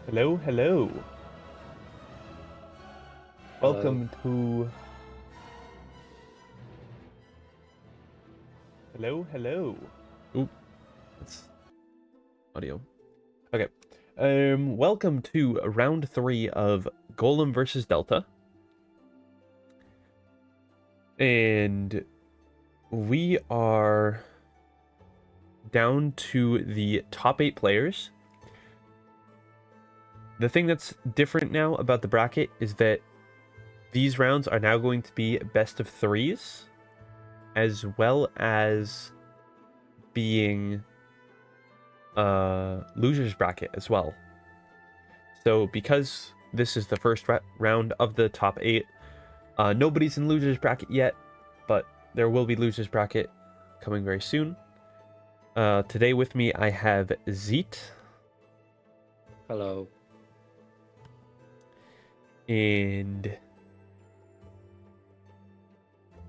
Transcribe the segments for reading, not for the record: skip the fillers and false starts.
Hello, hello. Hello. Welcome to... Hello, hello. Oop, that's audio. Okay. Welcome to round 3 of Golem versus Delta. And we are down to the top 8 players. The thing that's different now about the bracket is that these rounds are now going to be best of 3s, as well as being losers bracket as well. So because this is the first round of the top 8, nobody's in losers bracket yet, but there will be losers bracket coming very soon. Today with me I have Zeet. Hello. And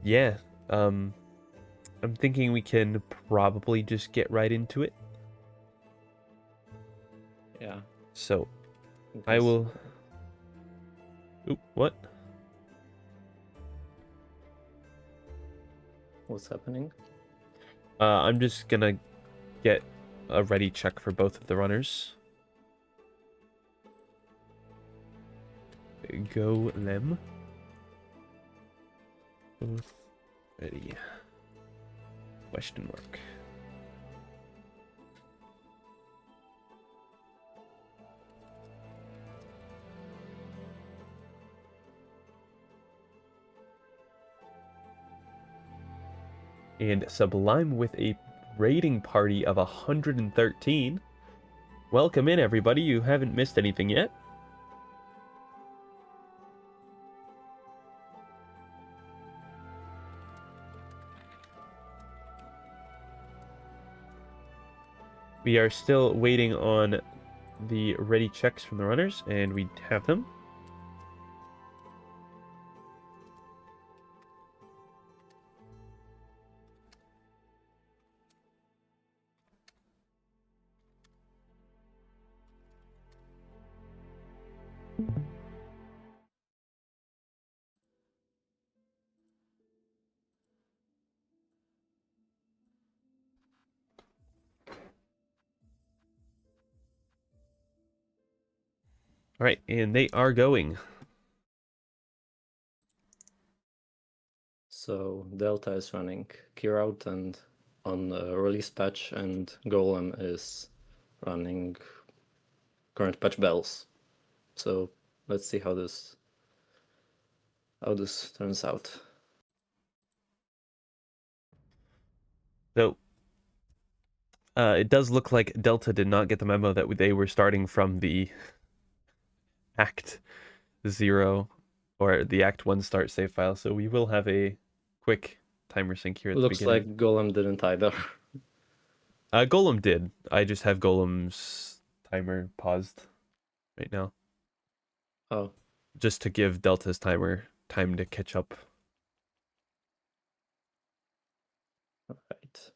yeah, I'm thinking we can probably just get right into it. Yeah. So I Because will. Oop, what? what's happening? I'm just gonna get a ready check for both of the runners. G0lem. Both ready. Question mark. And Sublime with a raiding party of 113. Welcome in, everybody. You haven't missed anything yet. We are still waiting on the ready checks from the runners, and we have them. All right, and they are going. So Delta is running Kirout and on the release patch, and Golem is running current patch bells. So let's see how this turns out. So it does look like Delta did not get the memo that they were starting from the Act 0 or the Act 1 start save file. So we will have a quick timer sync here at the Looks beginning. like Golem didn't either. Golem did. I just have Golem's timer paused right now, Oh, just to give Delta's timer time to catch up. right.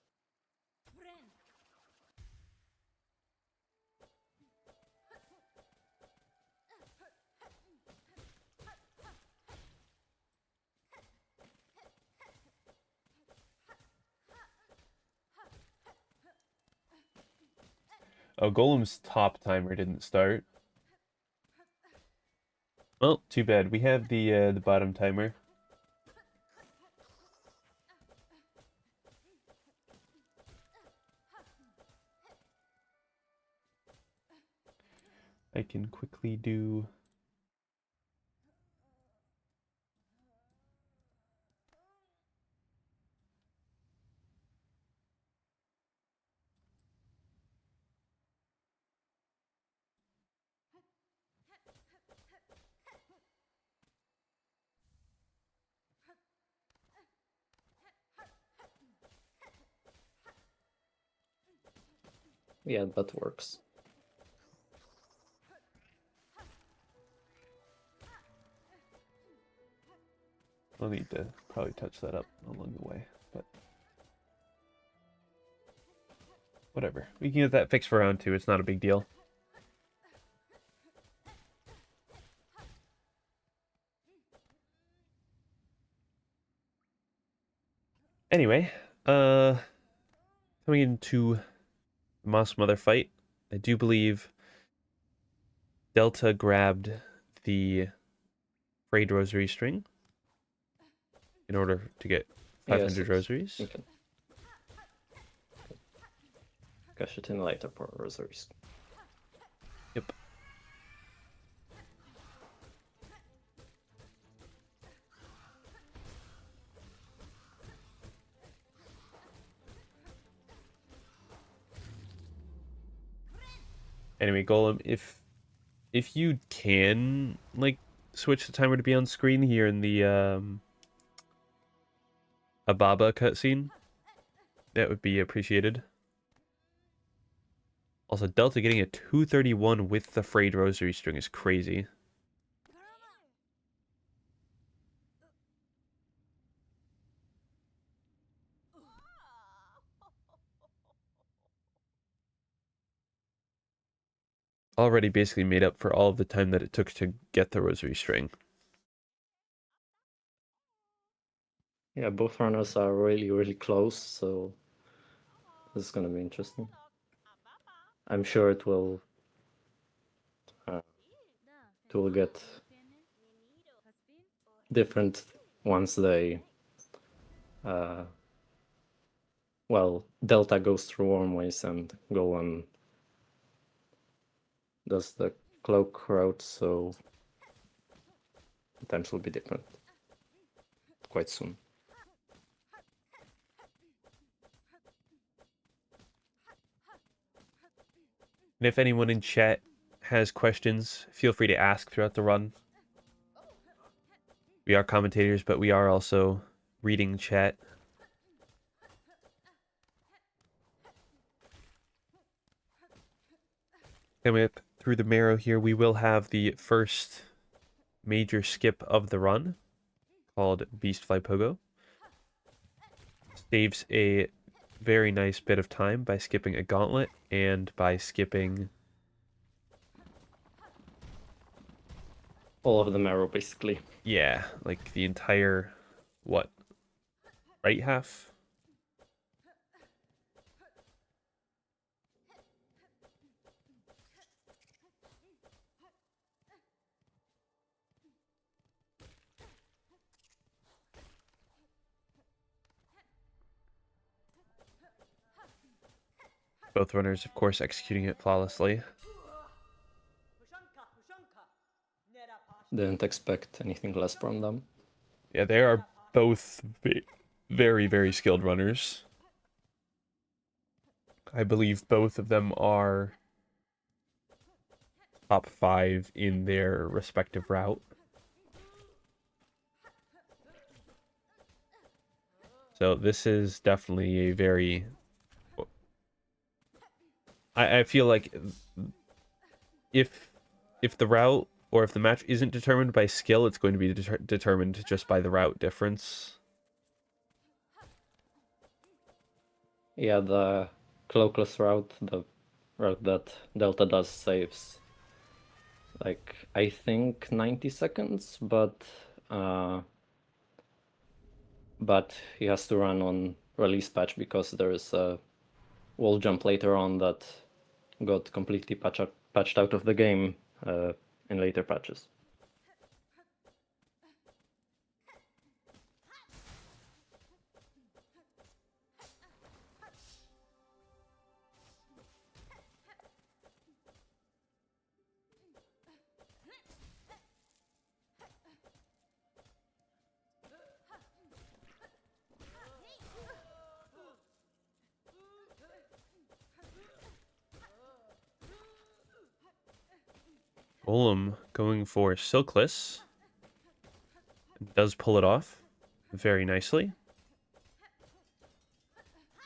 Oh, Golem's top timer didn't start. Well, too bad. We have the bottom timer. I can quickly do. Yeah, that works. I'll need to probably touch that up along the way, but whatever. We can get that fixed for round 2. It's not a big deal. Anyway, coming into the Moss Mother fight, I do believe Delta grabbed the frayed rosary string in order to get Yes, 500 rosaries. you can cash it in later for rosaries. Yep. Anyway, Golem, if you can like switch the timer to be on screen here in the Ababa cutscene, that would be appreciated. Also, Delta getting a 231 with the frayed rosary string is crazy. Already basically made up for all of the time that it took to get the rosary string. Yeah, both runners are really, really close, so this is gonna be interesting. I'm sure it will get different once they well, Delta goes through Wormways and Golem does the cloak route, so the times will be different quite soon. And if anyone in chat has questions, feel free to ask throughout the run. We are commentators, but we are also reading chat. Coming up through the marrow here, we will have the first major skip of the run, called Beastfly Pogo. Saves a very nice bit of time by skipping a gauntlet and by skipping All of the marrow, basically. yeah, like the entire what? Right half? Both runners, of course, executing it flawlessly. Didn't expect anything less from them. Yeah, they are both very, very skilled runners. I believe both of them are top 5 in their respective route. So this is definitely a very... I feel like if the route or if the match isn't determined by skill, it's going to be determined just by the route difference. Yeah, the cloakless route, the route that Delta does, saves like I think 90 seconds, but he has to run on release patch because there is a wall jump later on that got completely patched out of the game in later patches. Golem going for Silkless. Does pull it off very nicely.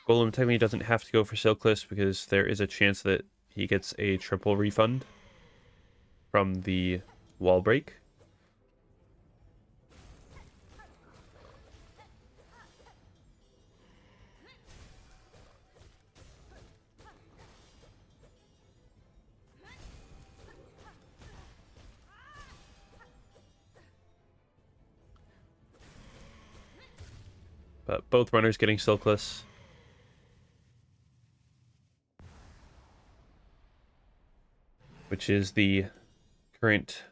Golem technically doesn't have to go for Silkless because there is a chance that he gets a triple refund from the wall break. But both runners getting Silkless. Which is the current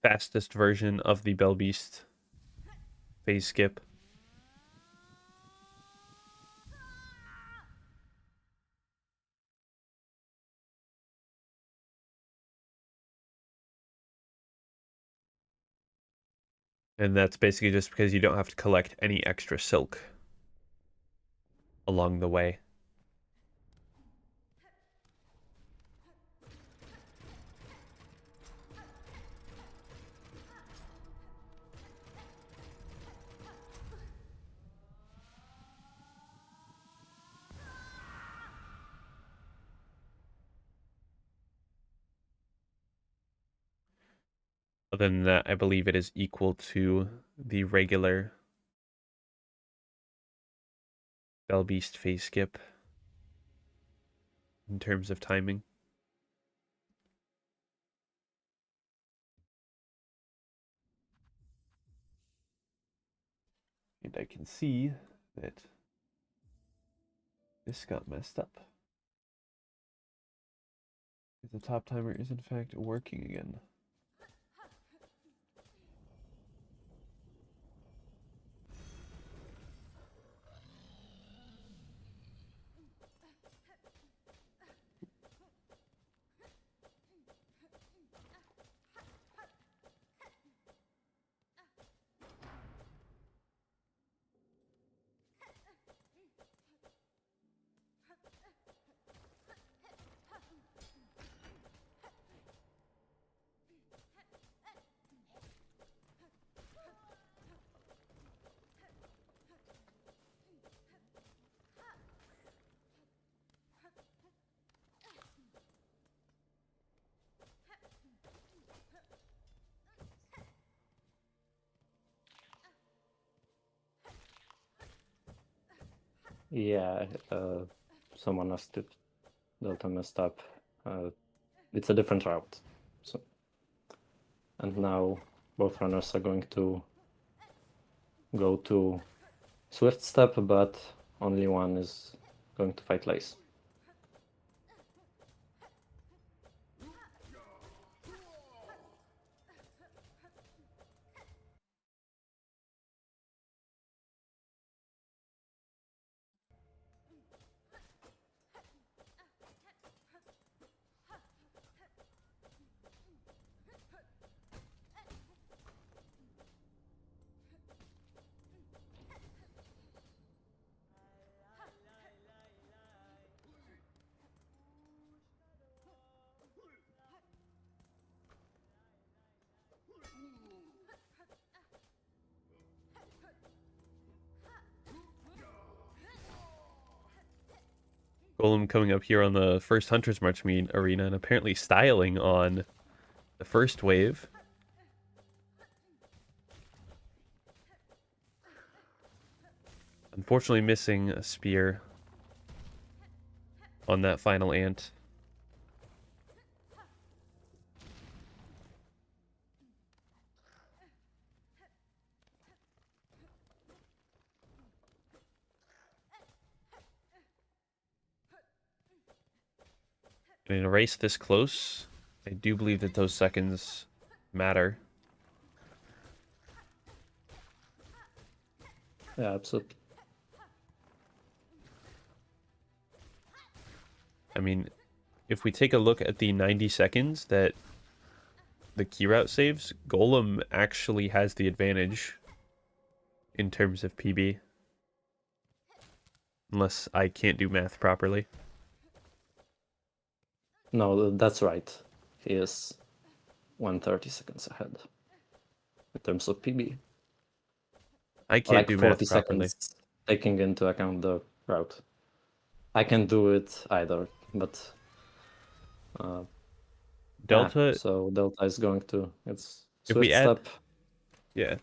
fastest version of the Bell Beast phase skip. And that's basically just because you don't have to collect any extra silk along the way. Other than that, I believe it is equal to the regular Bell Beast phase skip in terms of timing. And I can see that this got messed up. The top timer is in fact working again. Yeah, someone has to Delta messed up. It's a different route. So, and now both runners are going to go to Swift Step, but only one is going to fight Lace. Golem coming up here on the first Hunter's March arena and apparently styling on the first wave. Unfortunately missing a spear on that final ant. In a race this close, I do believe that those seconds matter. Yeah, absolutely. I mean, if we take a look at the 90 seconds that the key route saves, Golem actually has the advantage in terms of PB. Unless I can't do math properly. No, that's right. He is 130 seconds ahead in terms of PB. I can't Like do 40 math properly. seconds, taking into account the route. I can't do it either, but Delta, so Delta is going to it's if we Swift add, Step. yeah.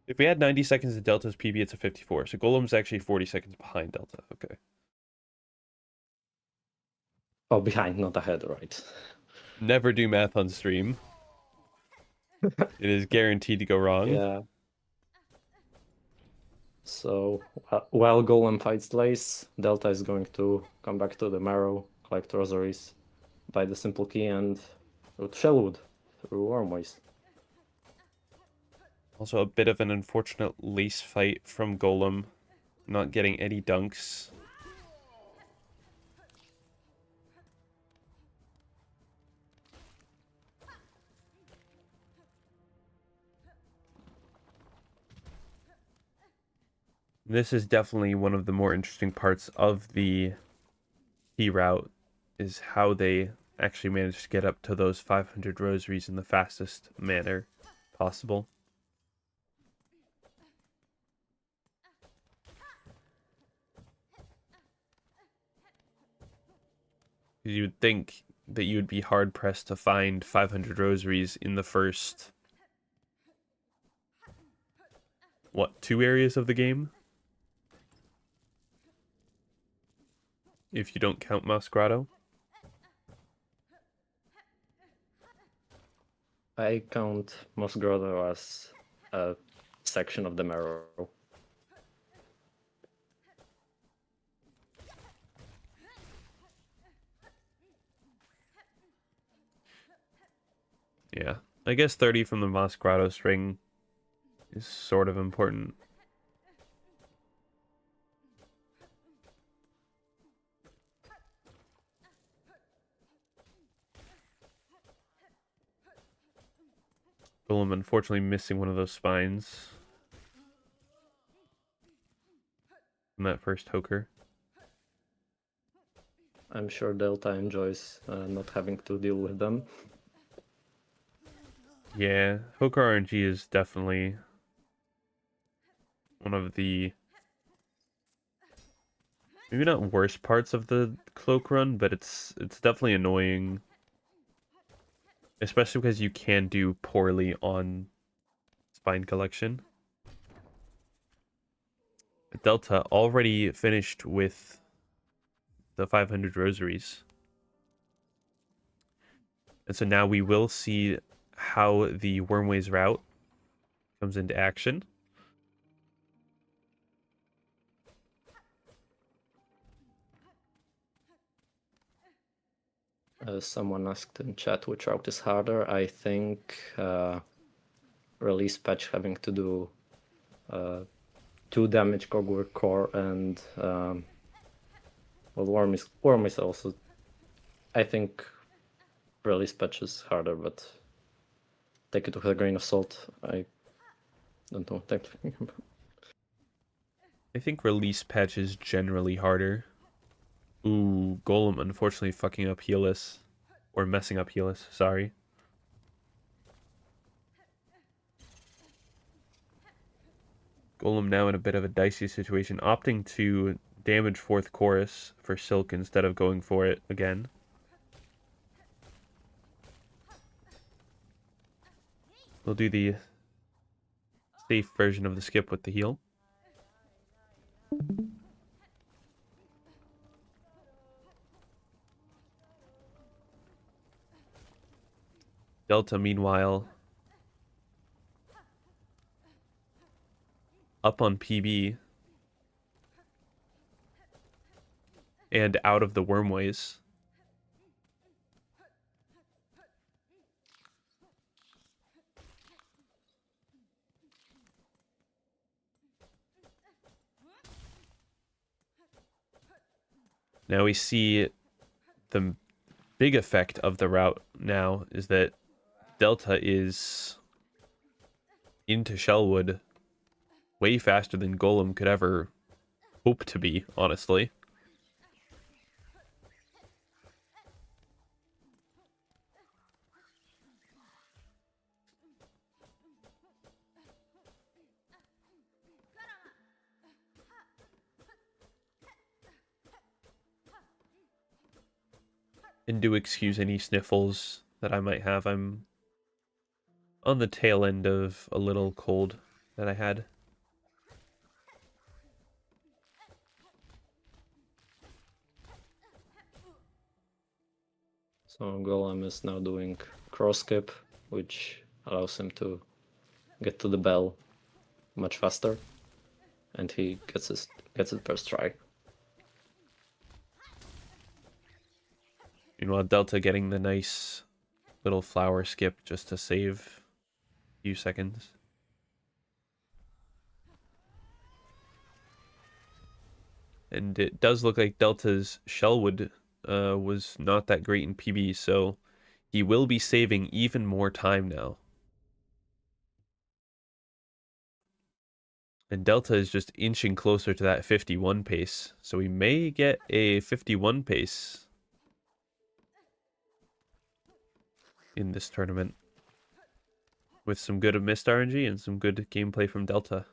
If we add 90 seconds to Delta's PB, it's a 54. So Golem's actually 40 seconds behind Delta. Okay. Oh, behind, not ahead, right? Never do math on stream. It is guaranteed to go wrong. Yeah. So while Golem fights Lace, Delta is going to come back to the Marrow, collect Rosaries, buy the Simple Key, and root Shellwood through Wormways. Also a bit of an unfortunate lace fight from Golem, not getting any dunks. This is definitely one of the more interesting parts of the T route, is how they actually managed to get up to those 500 rosaries in the fastest manner possible. You would think that you would be hard pressed to find 500 rosaries in the first, what, 2 areas of the game? If you don't count Mouse Grotto. I count Moss Grotto as a section of the Marrow. Yeah, I guess 30 from the Moss Grotto string is sort of important. Golem unfortunately missing one of those spines from that first Hoker. I'm sure Delta enjoys not having to deal with them. Yeah, Hoker RNG is definitely one of the maybe not worst parts of the cloak run, but it's definitely annoying. Especially because you can do poorly on spine collection. Delta already finished with the 500 rosaries. And so now we will see how the Wormways route comes into action. Someone asked in chat which route is harder. I think release patch having to do 2 damage Cogwork Core and well, Worm is also. I think release patch is harder, but take it with a grain of salt. I don't know. I think release patch is generally harder. Ooh, Golem unfortunately fucking up Helis. Or messing up Helis, sorry. Golem now in a bit of a dicey situation, opting to damage 4th Chorus for Silk instead of going for it again. We'll do the safe version of the skip with the heal. Delta, meanwhile, up on PB and out of the Wormways. Now we see the big effect of the route now is that Delta is into Shellwood way faster than Golem could ever hope to be, honestly. And do excuse any sniffles that I might have. I'm on the tail end of a little cold that I had. So Golem is now doing cross skip, which allows him to get to the bell much faster. and he gets it first try. Meanwhile, Delta getting the nice little flower skip just to save a few seconds. And it does look like Delta's Shellwood was not that great in PB, so he will be saving even more time now. And Delta is just inching closer to that 51 pace, so we may get a 51 pace in this tournament with some good missed RNG and some good gameplay from Delta.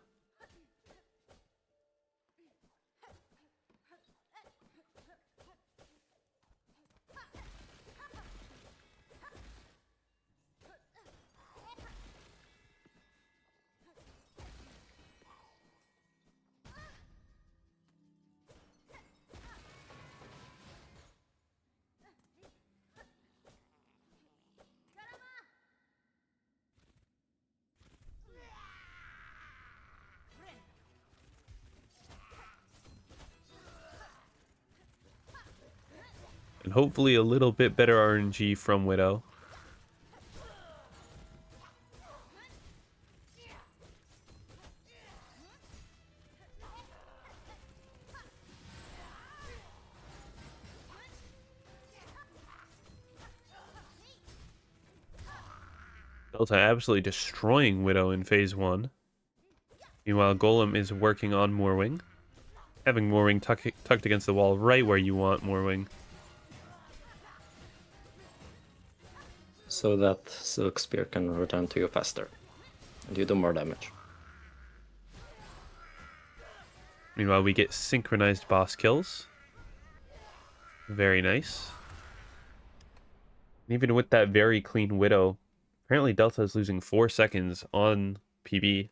And hopefully a little bit better RNG from Widow. Delta absolutely destroying Widow in phase 1. Meanwhile, Golem is working on Moorwing. Having Moorwing tucked against the wall right where you want Moorwing. So that Silk Spear can return to you faster, and you do more damage. Meanwhile, we get synchronized boss kills. Very nice. And even with that very clean Widow, apparently Delta is losing 4 seconds on PB.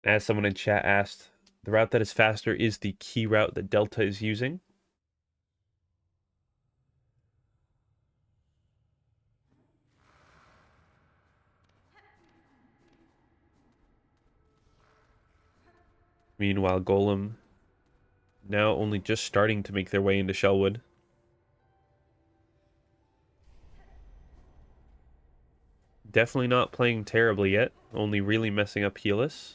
As someone in chat asked, the route that is faster is the key route that Delta is using. Meanwhile, Golem now only just starting to make their way into Shellwood. Definitely not playing terribly yet, only really messing up Helis.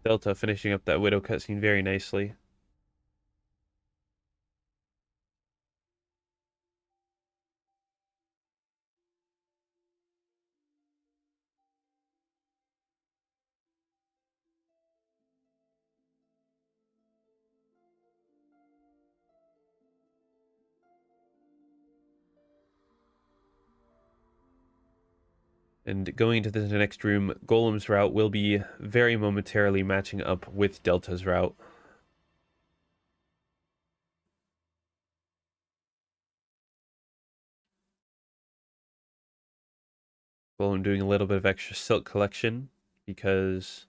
Delta finishing up that Widow cutscene very nicely. And going into the next room, Golem's route will be very momentarily matching up with Delta's route. Golem doing a little bit of extra silk collection because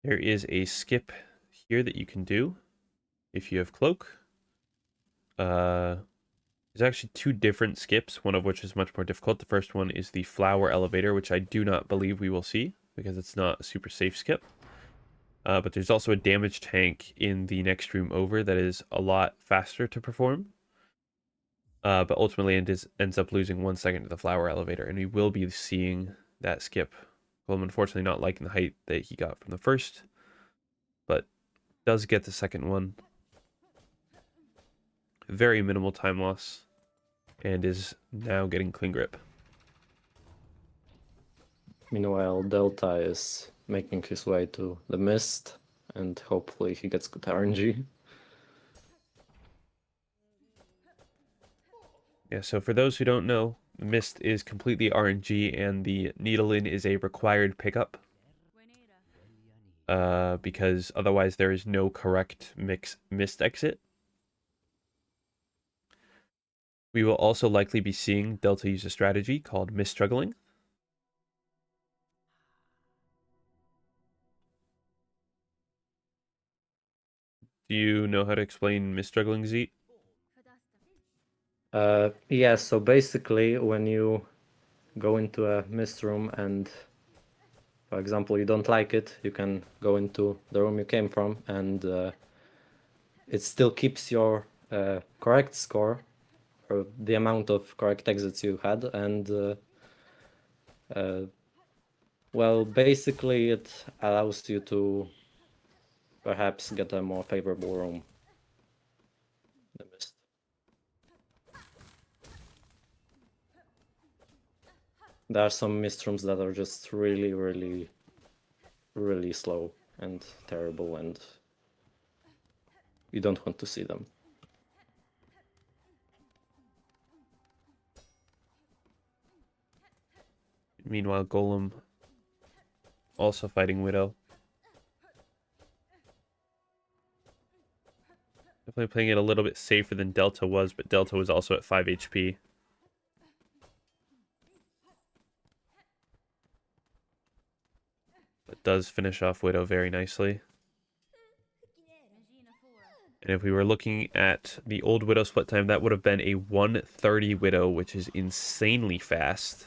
there is a skip here that you can do if you have cloak. There's actually 2 different skips, one of which is much more difficult. The first one is the flower elevator, which I do not believe we will see because it's not a super safe skip. But there's also a damage tank in the next room over that is a lot faster to perform. But ultimately ends up losing 1 second to the flower elevator, and we will be seeing that skip. Well, I'm unfortunately not liking the height that he got from the first, but does get the second one. Very minimal time loss, and is now getting clean grip. Meanwhile, Delta is making his way to the mist, and hopefully he gets good RNG. Yeah, so for those who don't know, the Mist is completely RNG, and the G0lem is a required pickup. Because otherwise there is no correct Mist exit. We will also likely be seeing Delta use a strategy called misstruggling. Do you know how to explain misstruggling, Z? Yeah, so basically when you go into a mist room and, for example, you don't like it, you can go into the room you came from and it still keeps your correct score, or the amount of correct exits you had, and well, basically it allows you to perhaps get a more favorable room. The mist. There are some mist rooms that are just really, really, really slow and terrible, and you don't want to see them. Meanwhile, Golem also fighting Widow. Definitely playing it a little bit safer than Delta was, but Delta was also at 5 HP. But does finish off Widow very nicely. And if we were looking at the old Widow split time, that would have been a 130 Widow, which is insanely fast.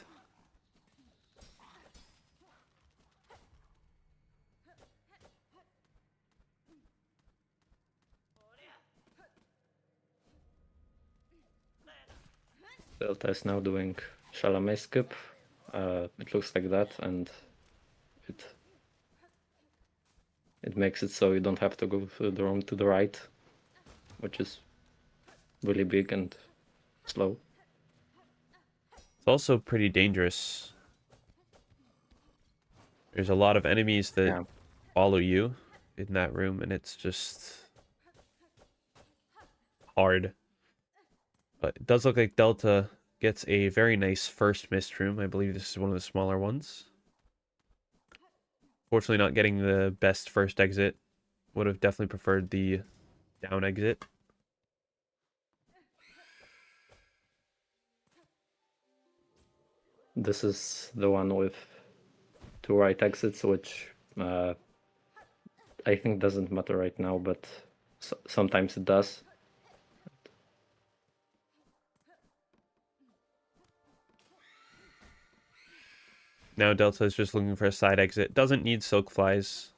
Delta is now doing Chalamet skip. It looks like that, and it makes it so you don't have to go through the room to the right, which is really big and slow. It's also pretty dangerous. There's a lot of enemies that follow you in that room, and it's just hard. But it does look like Delta gets a very nice first mist room. I believe this is one of the smaller ones. Fortunately, not getting the best first exit. Would have definitely preferred the down exit. This is the one with two right exits, which I think doesn't matter right now, but sometimes it does. Now Delta is just looking for a side exit. Doesn't need Silk Flies.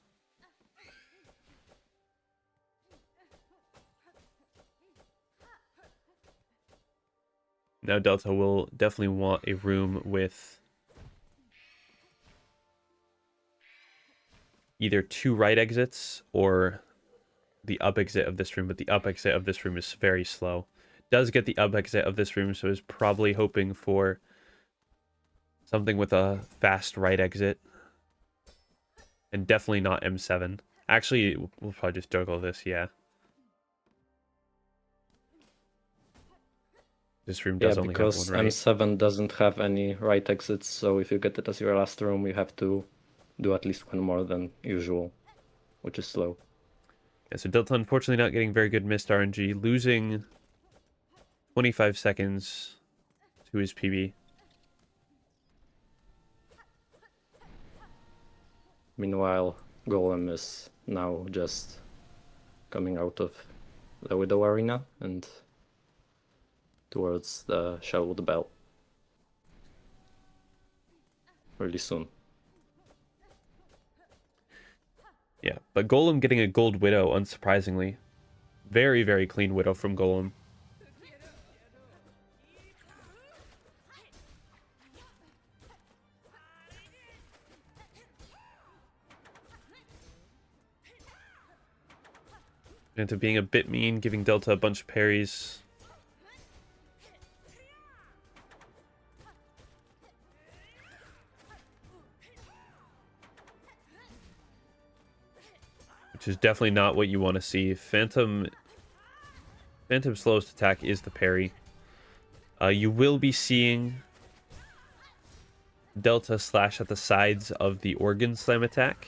Now Delta will definitely want a room with either two right exits or the up exit of this room, but the up exit of this room is very slow. Does get the up exit of this room, so is probably hoping for something with a fast right exit. And definitely not M7. Actually, we'll probably just juggle this, yeah. This room does only have one because right. M7 doesn't have any right exits, so if you get it as your last room, you have to do at least one more than usual, which is slow. Yeah, so Delta unfortunately not getting very good missed RNG, losing 25 seconds to his PB. Meanwhile, Golem is now just coming out of the Widow Arena and towards the Sherwood Bell really soon. Yeah, but Golem getting a gold Widow, unsurprisingly. Very, very clean Widow from Golem. Into being a bit mean, giving Delta a bunch of parries. Which is definitely not what you want to see. Phantom's slowest attack is the parry. You will be seeing Delta slash at the sides of the organ slam attack.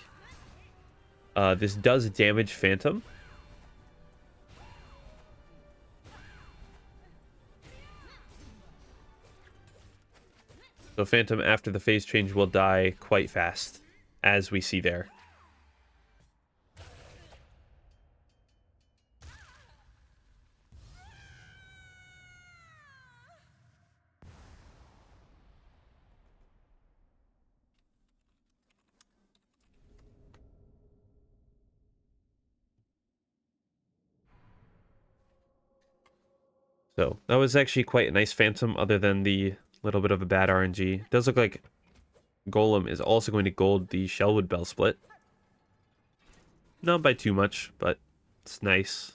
This does damage Phantom. So Phantom, after the phase change, will die quite fast, as we see there. So that was actually quite a nice Phantom, other than the little bit of a bad RNG. It does look like Golem is also going to gold the Shellwood Bell split. Not by too much, but it's nice.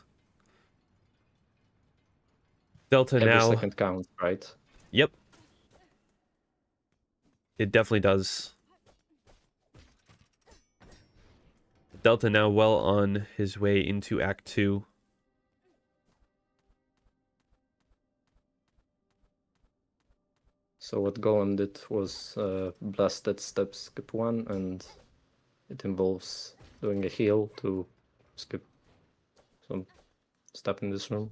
Delta Every now. second counts, right? Yep. It definitely does. Delta now well on his way into Act 2. So what Golem did was blasted step skip 1, and it involves doing a heal to skip some step in this room.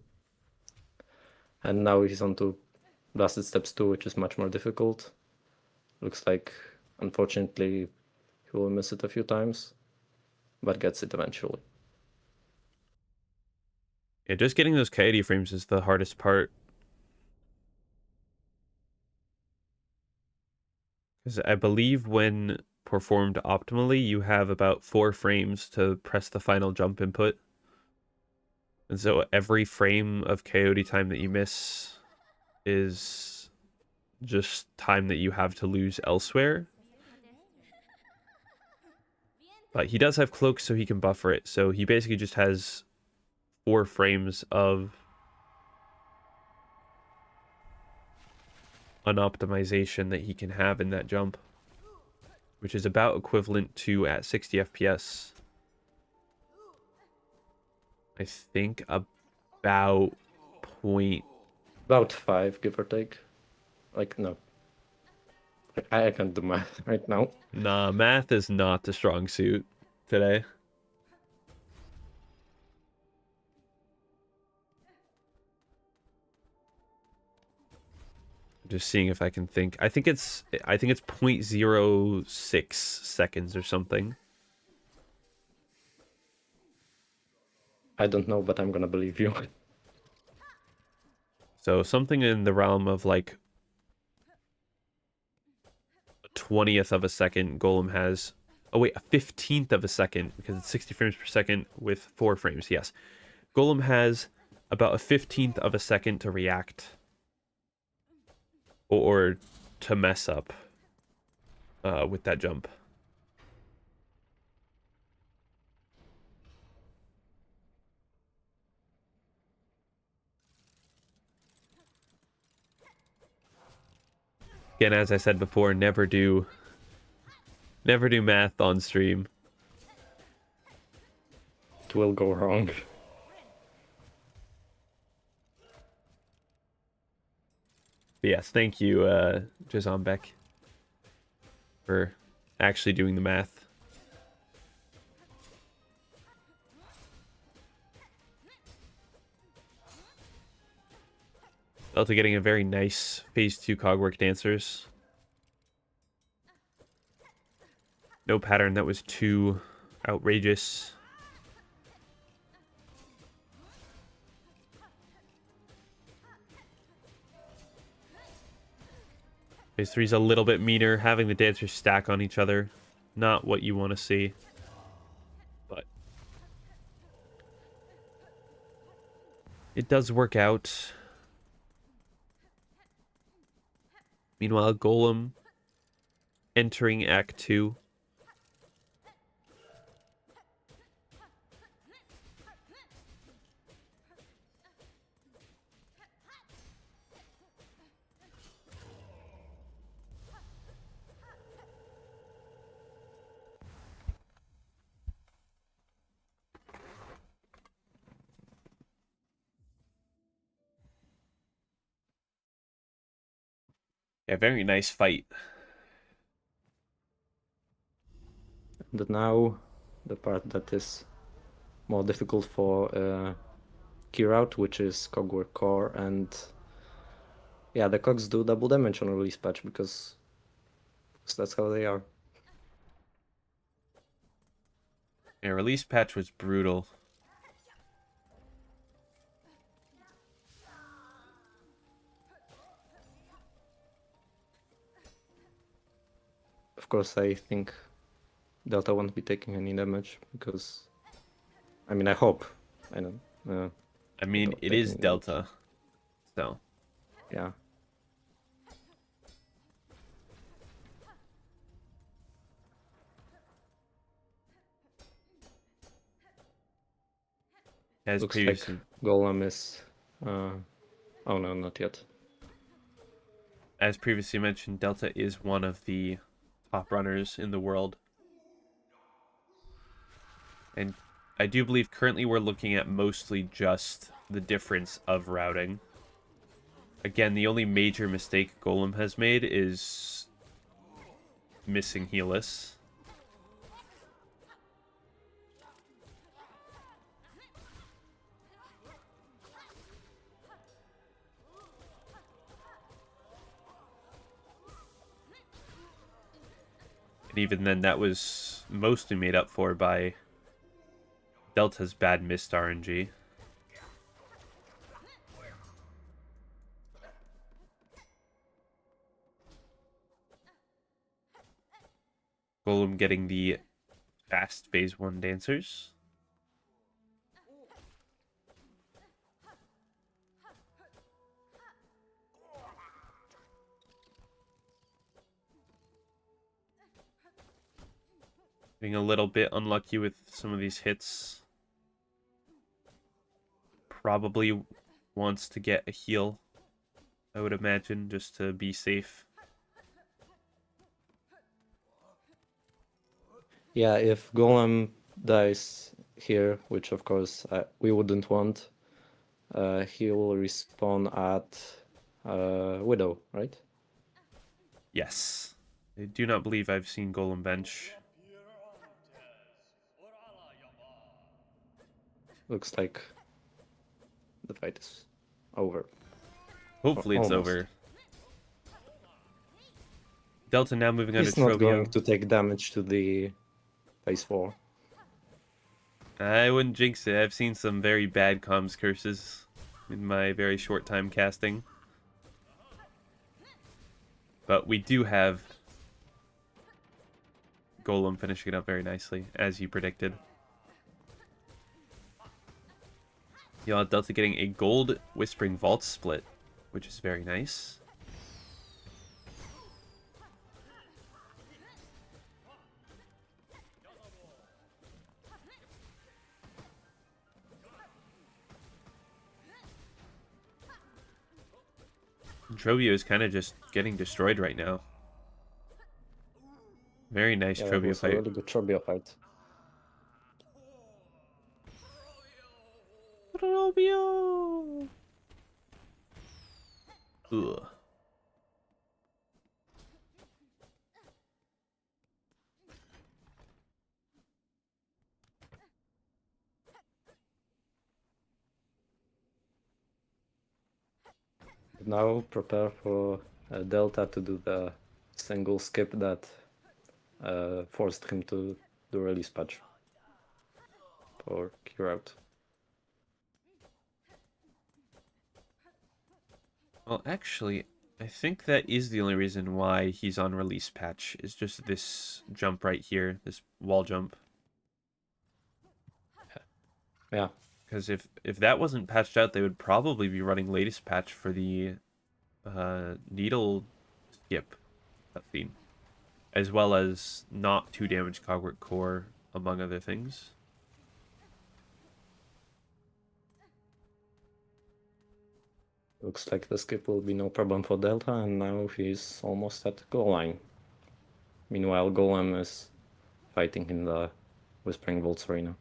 And now he's on to blasted steps 2, which is much more difficult. Looks like, unfortunately, he will miss it a few times, but gets it eventually. Yeah, just getting those Coyote frames is the hardest part. Because I believe when performed optimally, you have about 4 frames to press the final jump input. And so every frame of Coyote time that you miss is just time that you have to lose elsewhere. But he does have Cloak, so he can buffer it. So he basically just has 4 frames of unoptimization that he can have in that jump, which is about equivalent to at 60 FPS. I think about point. About 5, give or take. Like, no. I can't do math right now. Nah, math is not the strong suit today. Just seeing if I can think. I think it's 0.06 seconds or something. I don't know, but I'm gonna believe you. So something in the realm of like a 20th of a second Golem has. Oh wait, a 15th of a second, because it's 60 frames per second with 4 frames. Yes. Golem has about a 15th of a second to react. Or to mess up with that jump. Again, as I said before, never do math on stream. It will go wrong. But yes, thank you, G0lem, for actually doing the math. Also getting a very nice phase 2 cogwork dancers. No pattern that was too outrageous. Phase 3 is a little bit meaner, having the dancers stack on each other. Not what you want to see. But it does work out. Meanwhile, Golem entering Act 2. Yeah, very nice fight. And now, the part that is more difficult for Kirout, which is Cogwork Core, and yeah, the cogs do double damage on a release patch because So that's how they are. Yeah, release patch was brutal. Of course, I think Delta won't be taking any damage because, I mean, I hope. I don't. I mean, without it is taking damage. Delta, so Yeah. as Looks previously like Golem is. Oh no, not yet. as previously mentioned, Delta is one of the top runners in the world. And I do believe currently we're looking at mostly just the difference of routing. Again, the only major mistake Golem has made is missing Helis. And even then, that was mostly made up for by Delta's bad missed RNG. Golem getting the fast phase 1 dancers. Being a little bit unlucky with some of these hits. Probably wants to get a heal, I would imagine, just to be safe. Yeah, if Golem dies here, which of course we wouldn't want, he will respawn at Widow, right? Yes. I do not believe I've seen Golem bench. Looks like the fight is over. Hopefully it's Almost. over. Delta now moving on to He's not going Trovio. to take damage to the phase 4. I wouldn't jinx it. I've seen some very bad comms curses in my very short time casting. But we do have Golem finishing it up very nicely, as you predicted. You'll have Delta getting a gold Whispering Vault split, which is very nice. Trovio is kind of just getting destroyed right now. Very nice Yeah, that Trovio was a fight. really good Trobio fight. Trovio! Ugh. Now prepare for Delta to do the single skip that forced him to do release patch or cure out. Well, actually, I think that is the only reason why he's on release patch, is just this jump right here, this wall jump. Yeah, Because if that wasn't patched out, they would probably be running latest patch for the needle skip cutscene, as well as not 2 damage Cogwork Core, among other things. looks like the skip will be no problem for Delta, and now he's almost at the goal line. Meanwhile, Golem is fighting in the Whispering Vaults arena.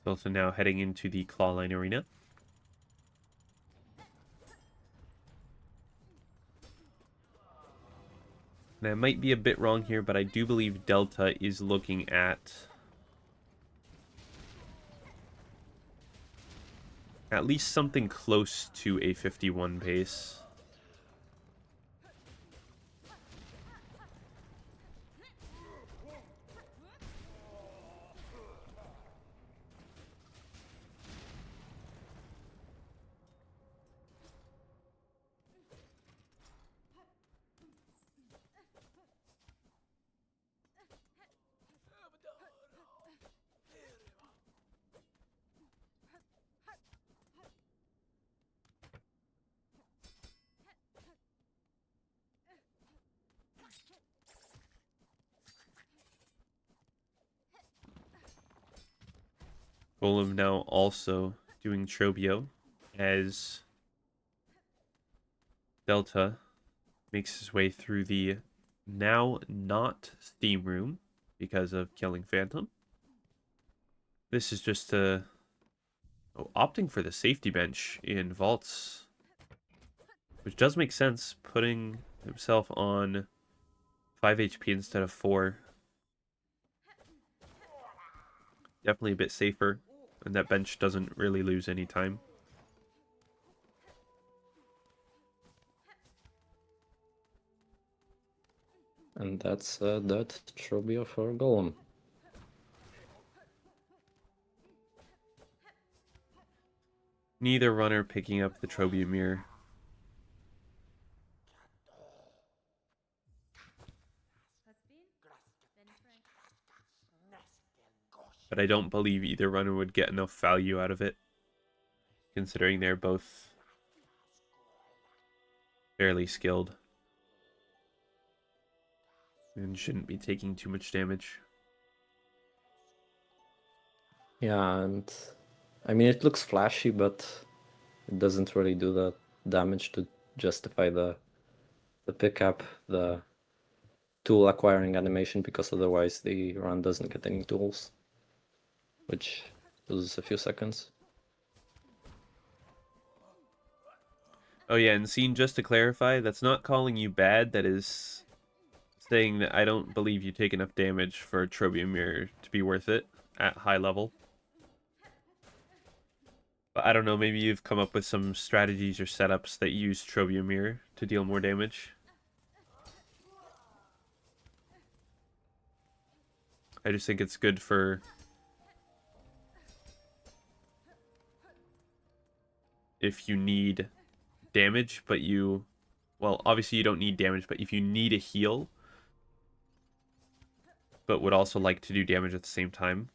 Also now heading into the Clawline Arena. And I might be a bit wrong here, but I do believe Delta is looking at least something close to a 51 pace. G0lem now also doing Trobio as Delta makes his way through the now not Steam Room because of killing Phantom. This is just opting for the safety bench in Vaults, which does make sense, putting himself on 5 HP instead of 4. Definitely a bit safer, and that bench doesn't really lose any time. And that's that Trobio for Golem. Neither runner picking up the Trobio Mirror. But I don't believe either runner would get enough value out of it, considering they're both fairly skilled and shouldn't be taking too much damage. Yeah, and I mean it looks flashy, but it doesn't really do the damage to justify the pickup, the tool acquiring animation, because otherwise the run doesn't get any tools, which loses a few seconds. Oh yeah, and Scene, just to clarify, that's not calling you bad, that is saying that I don't believe you take enough damage for a Trobio Mirror to be worth it at high level. But I don't know, maybe you've come up with some strategies or setups that use Trobio Mirror to deal more damage. I just think it's good for if you need damage, but you... Well, obviously you don't need damage, but if you need a heal, but would also like to do damage at the same time.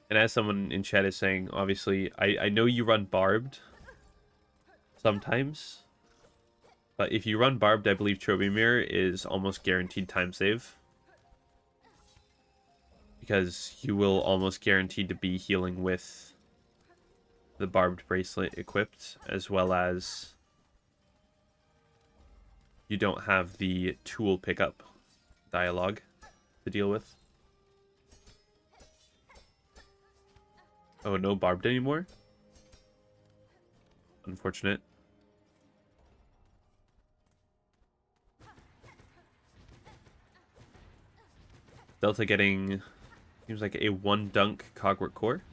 And as someone in chat is saying, obviously, I know you run Barbed sometimes, but if you run Barbed, I believe Trobio Mirror is almost guaranteed time save. Because you will almost guaranteed to be healing with the Barbed Bracelet equipped, as well as you don't have the tool pickup dialogue to deal with. Oh, no Barbed anymore? Unfortunate. Delta getting, seems like a 1 dunk Cogwork Core.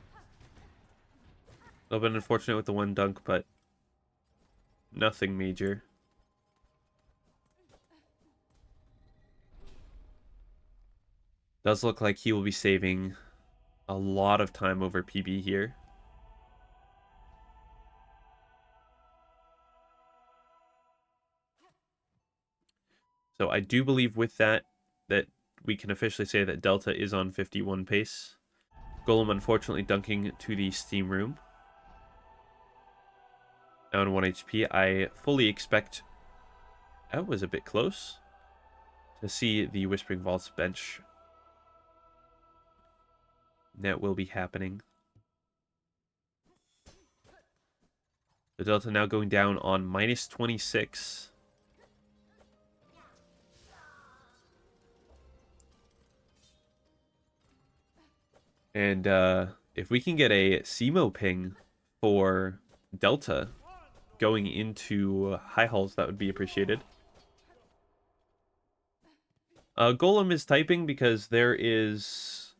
A little bit unfortunate with the 1 dunk, but nothing major. Does look like he will be saving a lot of time over PB here. So I do believe with that we can officially say that Delta is on 51 pace. G0lem unfortunately dunking to the Steam Room. Down 1 HP. I fully expect... That was a bit close. To see the Whispering Vaults bench. That will be happening. The Delta now going down on minus 26. And if we can get a SEMO ping for Delta going into high halls, that would be appreciated. Golem is typing because there is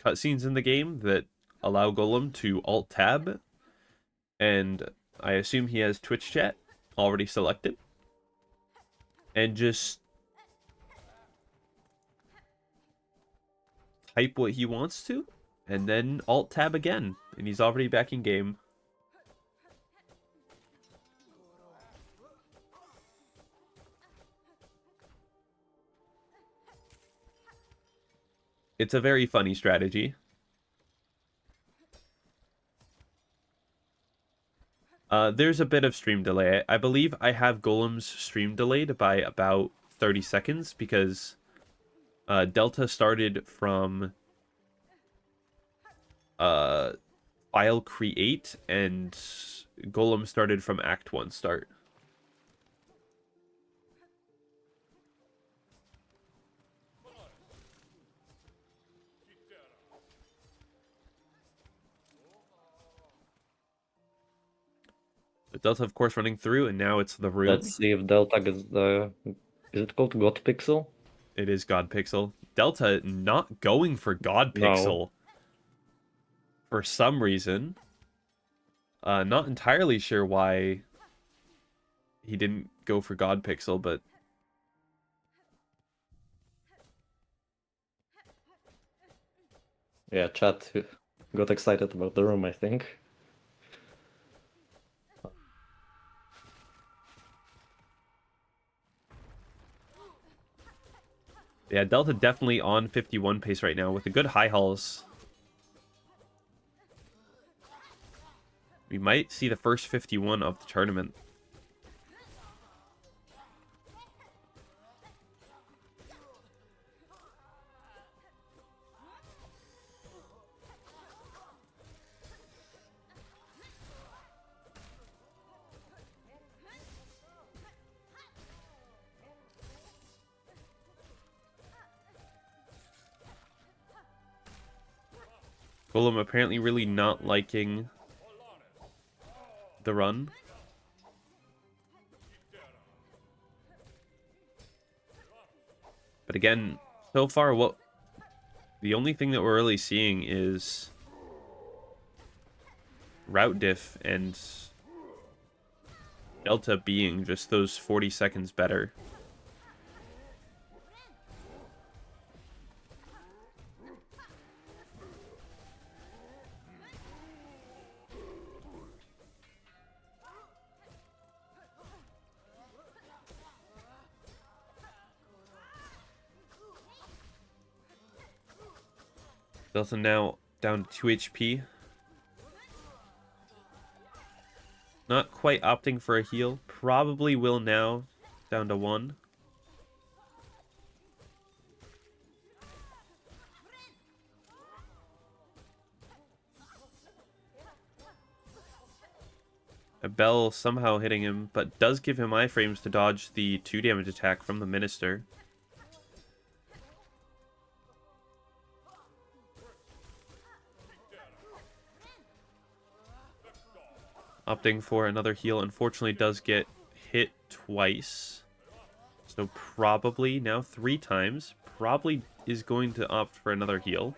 cutscenes in the game that allow Golem to alt-tab, and I assume he has Twitch chat already selected, and just type what he wants to, and then alt-tab again, and he's already back in game. It's a very funny strategy. There's a bit of stream delay. I believe I have Golem's stream delayed by about 30 seconds because Delta started from file create and Golem started from Act 1 start. But Delta, of course, running through, and now it's the room. Let's see if Delta gets the... Is it called God Pixel? It is God Pixel. Delta not going for God Pixel for some reason. Not entirely sure why he didn't go for God Pixel, but Yeah, chat got excited about the room, I think. yeah, Delta definitely on 51 pace right now with the good high hauls. We might see the first 51 of the tournament. Golem apparently really not liking the run. But again, so far, the only thing that we're really seeing is route diff and Delta being just those 40 seconds better. Delta now down to 2 HP. Not quite opting for a heal. Probably will now. Down to 1. A bell somehow hitting him, but does give him iframes to dodge the 2 damage attack from the Minister. Opting for another heal, unfortunately does get hit twice. So probably now 3 times. Probably is going to opt for another heal.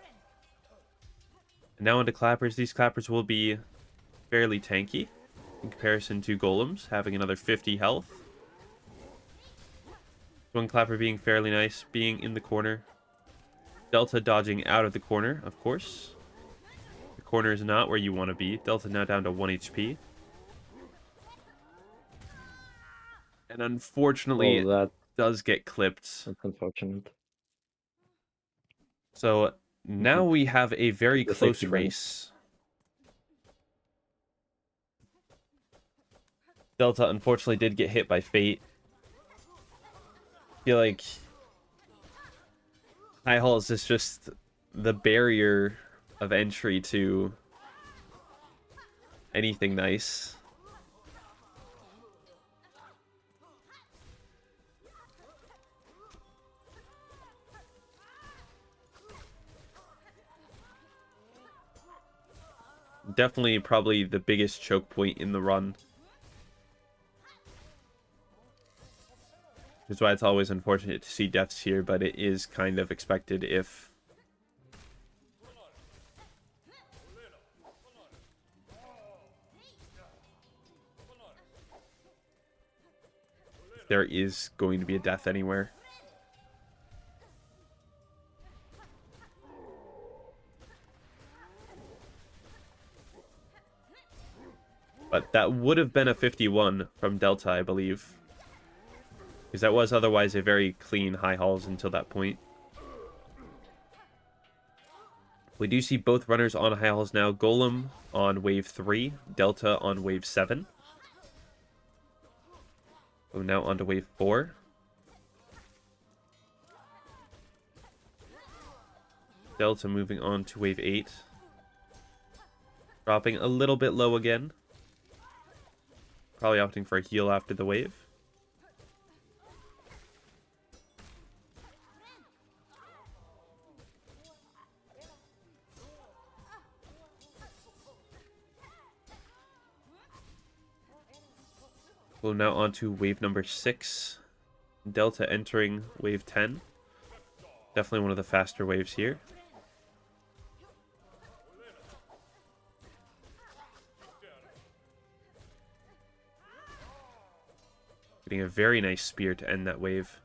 And now into Clappers. These Clappers will be fairly tanky in comparison to Golems, having another 50 health. One Clapper being fairly nice, being in the corner. Delta dodging out of the corner, of course. The corner is not where you want to be. Delta now down to 1 HP. And unfortunately, it does get clipped. That's unfortunate. So now we have a very close race. Delta unfortunately did get hit by Fate. I feel like High Halls is just the barrier of entry to anything nice. Definitely probably the biggest choke point in the run. That's why it's always unfortunate to see deaths here, but it is kind of expected if there is going to be a death anywhere. But that would have been a 51 from Delta, I believe. Because that was otherwise a very clean high halls until that point. We do see both runners on high halls now. G0lem on wave 3, Delta on wave 7. So now on to wave 4. Delta moving on to wave 8. Dropping a little bit low again. Probably opting for a heal after the wave. We're now on to wave number 6. Delta entering wave 10. Definitely one of the faster waves here. Getting a very nice spear to end that wave.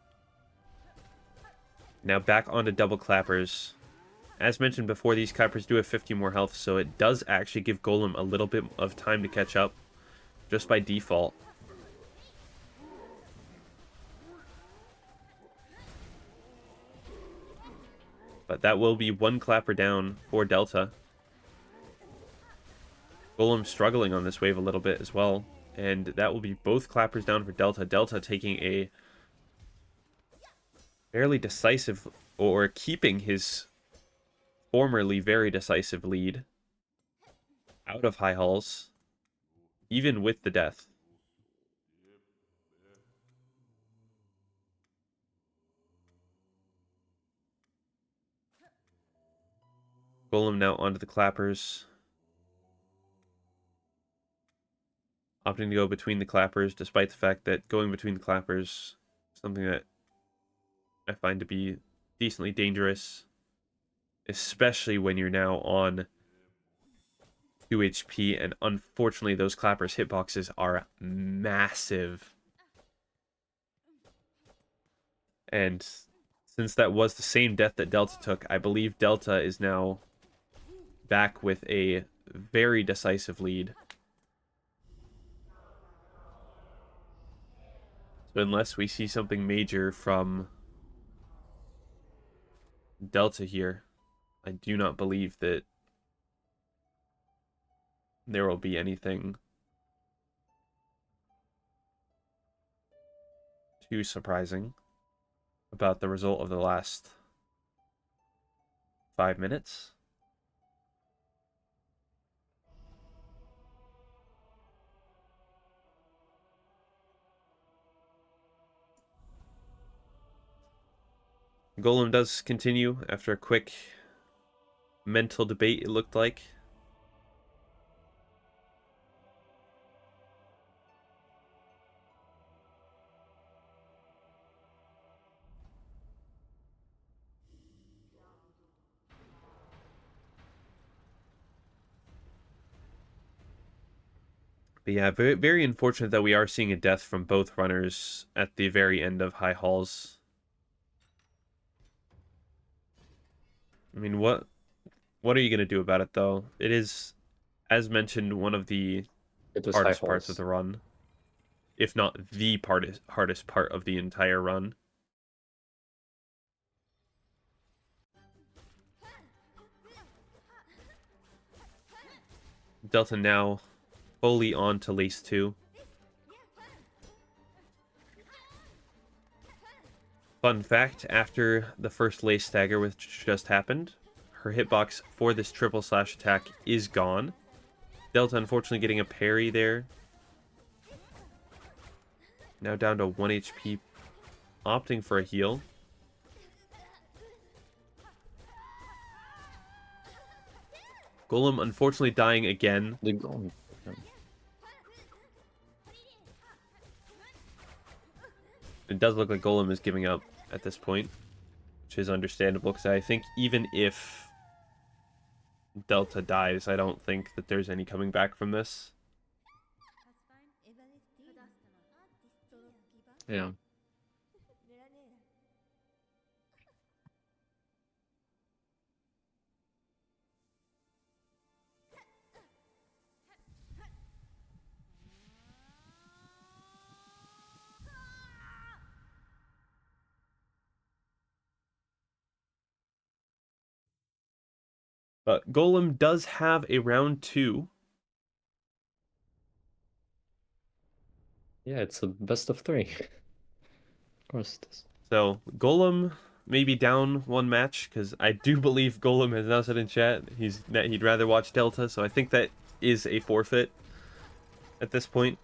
Now back onto double clappers. As mentioned before, these clappers do have 50 more health, so it does actually give G0lem a little bit of time to catch up, just by default. But that will be one clapper down for Delta. G0lem struggling on this wave a little bit as well. And that will be both clappers down for Delta. Delta taking a fairly decisive, or keeping his formerly very decisive lead out of high halls, even with the death. G0lem now onto the clappers. Opting to go between the clappers, despite the fact that going between the clappers is something that I find to be decently dangerous. Especially when you're now on 2 HP, and unfortunately those clappers' hitboxes are massive. And since that was the same death that Delta took, I believe Delta is now back with a very decisive lead. So unless we see something major from Delta here, I do not believe that there will be anything too surprising about the result of the last 5 minutes. G0lem does continue after a quick mental debate, it looked like. But yeah, very, very unfortunate that we are seeing a death from both runners at the very end of high halls. I mean, what are you going to do about it, though? It is, as mentioned, one of the hardest parts of the run. If not the hardest part of the entire run. Delta now fully on to Lace 2. Fun fact, after the first Lace stagger which just happened, her hitbox for this triple slash attack is gone. Delta unfortunately getting a parry there. Now down to 1 HP, opting for a heal. Golem unfortunately dying again. The golem. It does look like Golem is giving up at this point, which is understandable because I think even if Delta dies, I don't think that there's any coming back from this. Yeah. But Golem does have a round 2. Yeah, it's a best of 3. Of course it is. So Golem may be down 1 match because I do believe Golem has now said in chat he'd rather watch Delta. So I think that is a forfeit at this point.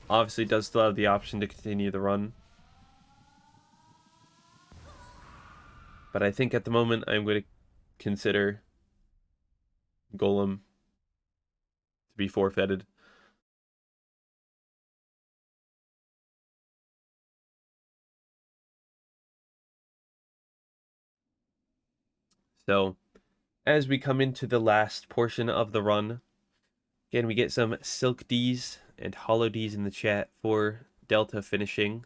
Obviously, does still have the option to continue the run. But I think at the moment I'm going to consider Golem to be forfeited. So, as we come into the last portion of the run, again, we get some Silk Ds and Hollow Ds in the chat for Delta finishing.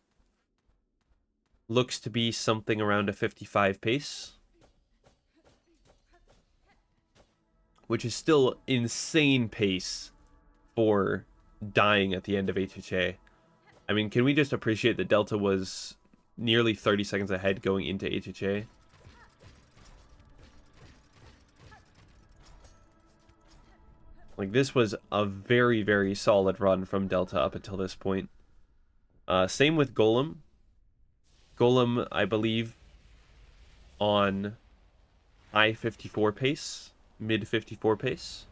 Looks to be something around a 55 pace, which is still insane pace for dying at the end of HHA. I mean, can we just appreciate that Delta was nearly 30 seconds ahead going into HHA? Like, this was a very, very solid run from Delta up until this point. Same with Golem. Golem, I believe, on high 54 pace, mid 54 pace.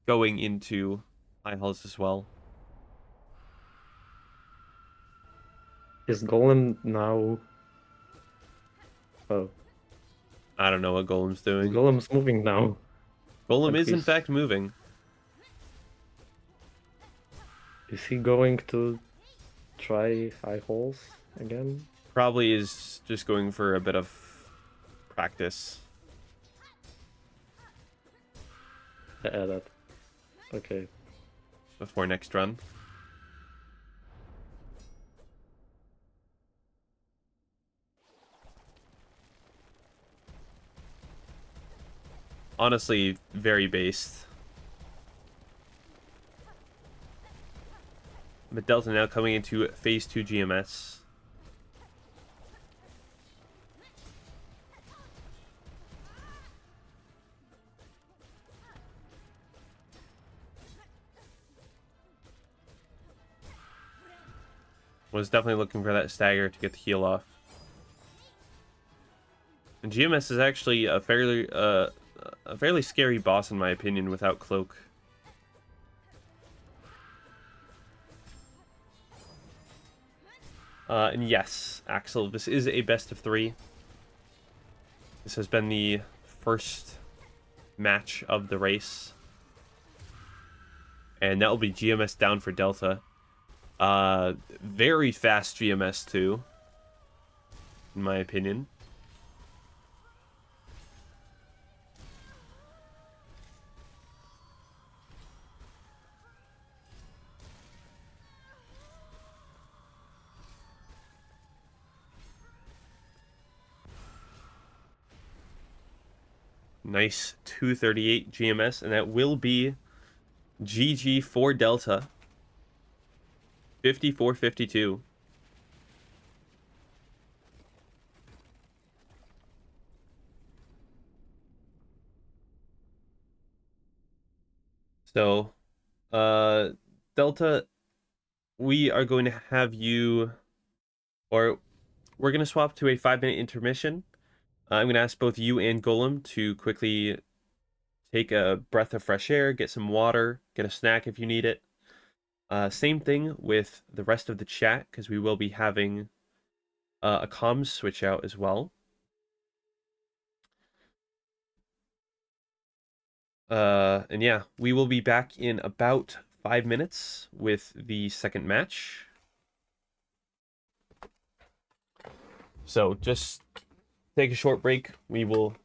Going into high hulls as well. Is Golem now... Oh. I don't know what Golem's doing. Golem's moving now. Golem At is in least. fact moving. Is he going to try high holes again? Probably is just going for a bit of practice. Yeah, that. Okay. Before next run. Honestly, very based. But Delta now coming into phase 2 GMS. Was definitely looking for that stagger to get the heal off. And GMS is actually a fairly scary boss in my opinion without cloak. And yes, Axel, this is a best of 3. This has been the first match of the race. And that will be GMS down for Delta. Very fast GMS too, in my opinion. Nice 238 GMS, and that will be GG for Delta. 54-52. So, Delta, we are going to have you, or we're going to swap to a 5-minute intermission. I'm going to ask both you and Golem to quickly take a breath of fresh air, get some water, get a snack if you need it. Same thing with the rest of the chat, because we will be having a comms switch out as well. And yeah, we will be back in about 5 minutes with the second match. So just take a short break. We will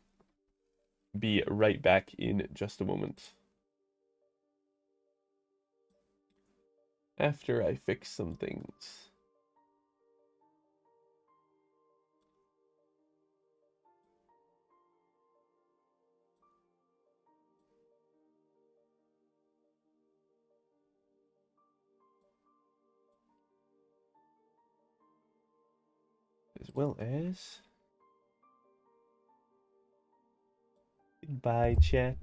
be right back in just a moment. After I fix some things. As well as... Goodbye, chat.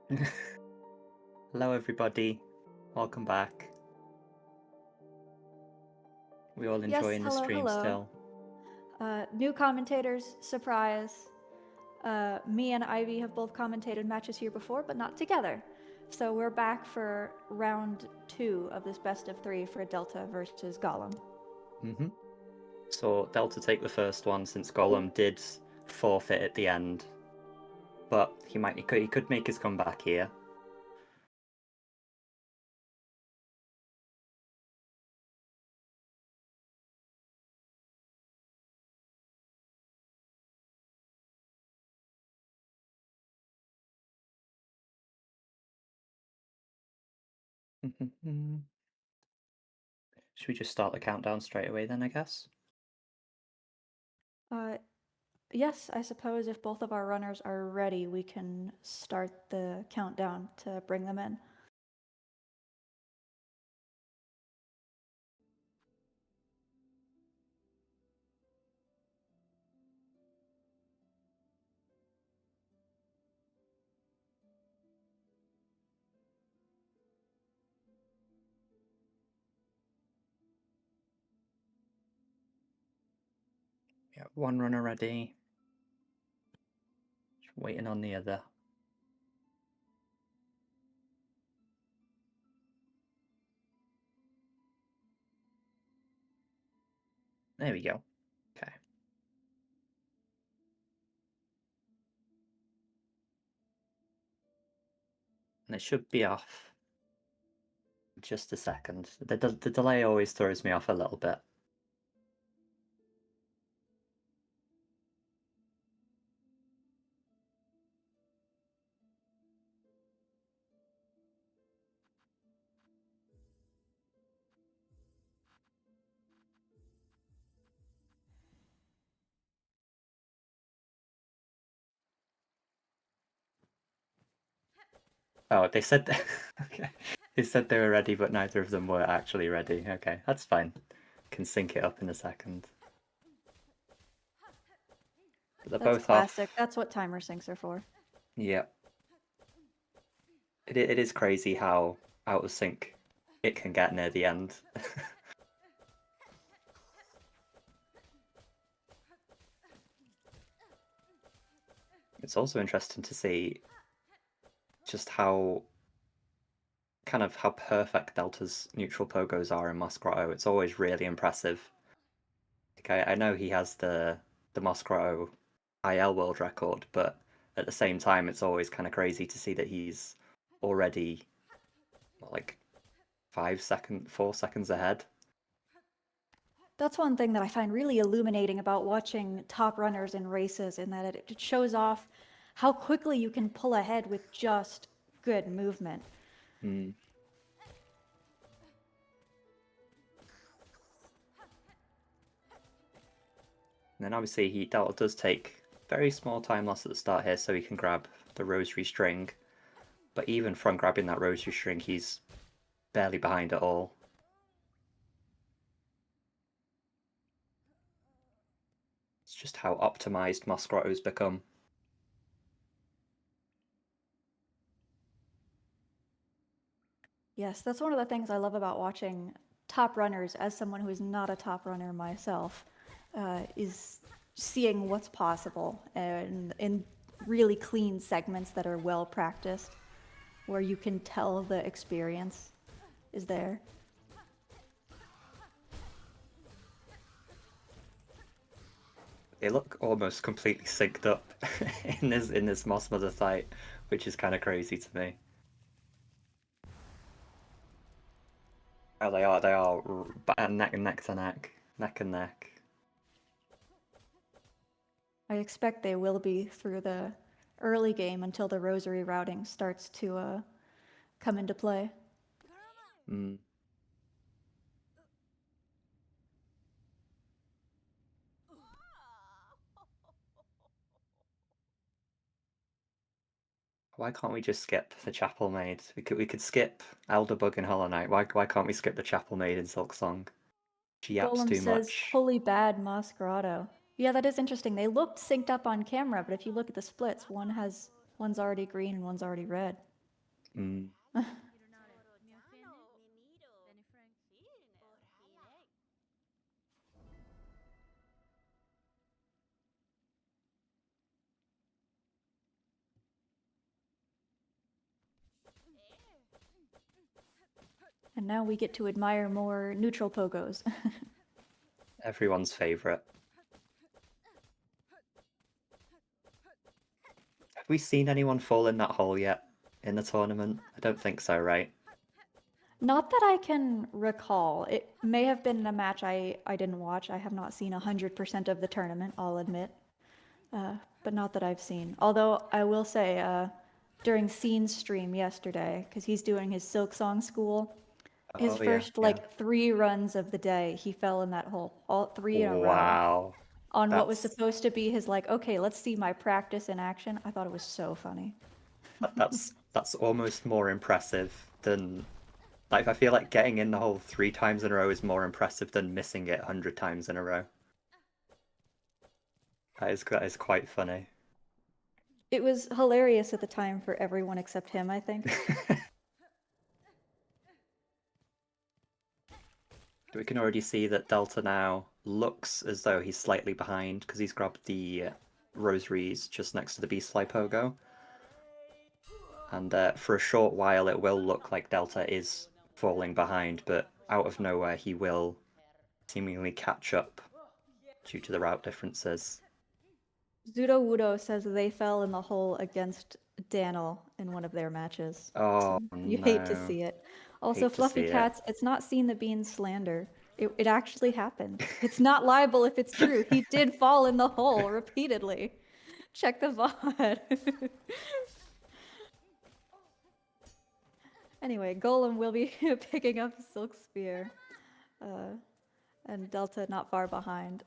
Hello, everybody. Welcome back. We all Yes, enjoying the hello, stream hello. still. New commentators, surprise. Me and Ivy have both commentated matches here before, but not together. So we're back for round 2 of this best of 3 for Delta versus G0lem. Mm-hmm. So Delta take the first one since G0lem did forfeit at the end, but he could make his comeback here. Should we just start the countdown straight away then, I guess? Yes, I suppose if both of our runners are ready, we can start the countdown to bring them in. Yeah, one runner ready. Just waiting on the other. There we go. Okay. And it should be off. Just a second. The delay always throws me off a little bit. Oh, they said okay. They said they were ready, but neither of them were actually ready. Okay, that's fine. Can sync it up in a second. But they're That's both classic. off. That's what timer syncs are for. Yeah. It is crazy how out of sync it can get near the end. It's also interesting to see just how perfect Delta's neutral pogos are in Mosgrotto. It's always really impressive. Like I know he has the Mosgrotto IL world record, but at the same time, it's always kind of crazy to see that he's already like 4 seconds ahead. That's one thing that I find really illuminating about watching top runners in races, in that it shows off how quickly you can pull ahead with just good movement. Mm. And then obviously Delta does take very small time loss at the start here, so he can grab the rosary string. But even from grabbing that rosary string, he's barely behind at all. It's just how optimized Mosgrotto's become. Yes, that's one of the things I love about watching top runners as someone who is not a top runner myself, is seeing what's possible and in really clean segments that are well practiced, where you can tell the experience is there. They look almost completely synced up in this Moss Mother fight, which is kind of crazy to me. Oh, they are neck and neck to neck, neck and neck. I expect they will be through the early game until the rosary routing starts to come into play. Mm. Why can't we just skip the Chapel Maid? We could skip Elderbug and Hollow Knight. Why can't we skip the Chapel Maid in Silksong? She yaps G0lem too says, much. "Holy bad Moss Grotto." Yeah, that is interesting. They looked synced up on camera, but if you look at the splits, one's already green and one's already red. Mm. And now we get to admire more neutral pogos. Everyone's favorite. Have we seen anyone fall in that hole yet in the tournament? I don't think so, right? Not that I can recall. It may have been a match I didn't watch. I have not seen 100% of the tournament, I'll admit. But not that I've seen. Although I will say, during Scene's stream yesterday, because he's doing his Silksong school, his Oh, yeah, first yeah. 3 runs of the day, he fell in that hole, all 3 in a row. Wow. On what was That's supposed to be his okay, let's see my practice in action. I thought it was so funny. that's almost more impressive than like I feel like getting in the hole 3 times in a row is more impressive than missing it 100 times in a row. That is quite funny. It was hilarious at the time for everyone except him, I think. We can already see that Delta now looks as though he's slightly behind because he's grabbed the rosaries just next to the Beast Fly Pogo. And for a short while it will look like Delta is falling behind, but out of nowhere he will seemingly catch up due to the route differences. Zudo Wudo says they fell in the hole against Daniel in one of their matches. Oh, You hate to no. see it. Also, Hate to Fluffy see it. Cats, it's not Seen the Bean slander. It actually happened. It's not liable if it's true. He did fall in the hole repeatedly. Check the VOD. Anyway, Golem will be picking up Silk Spear. And Delta not far behind.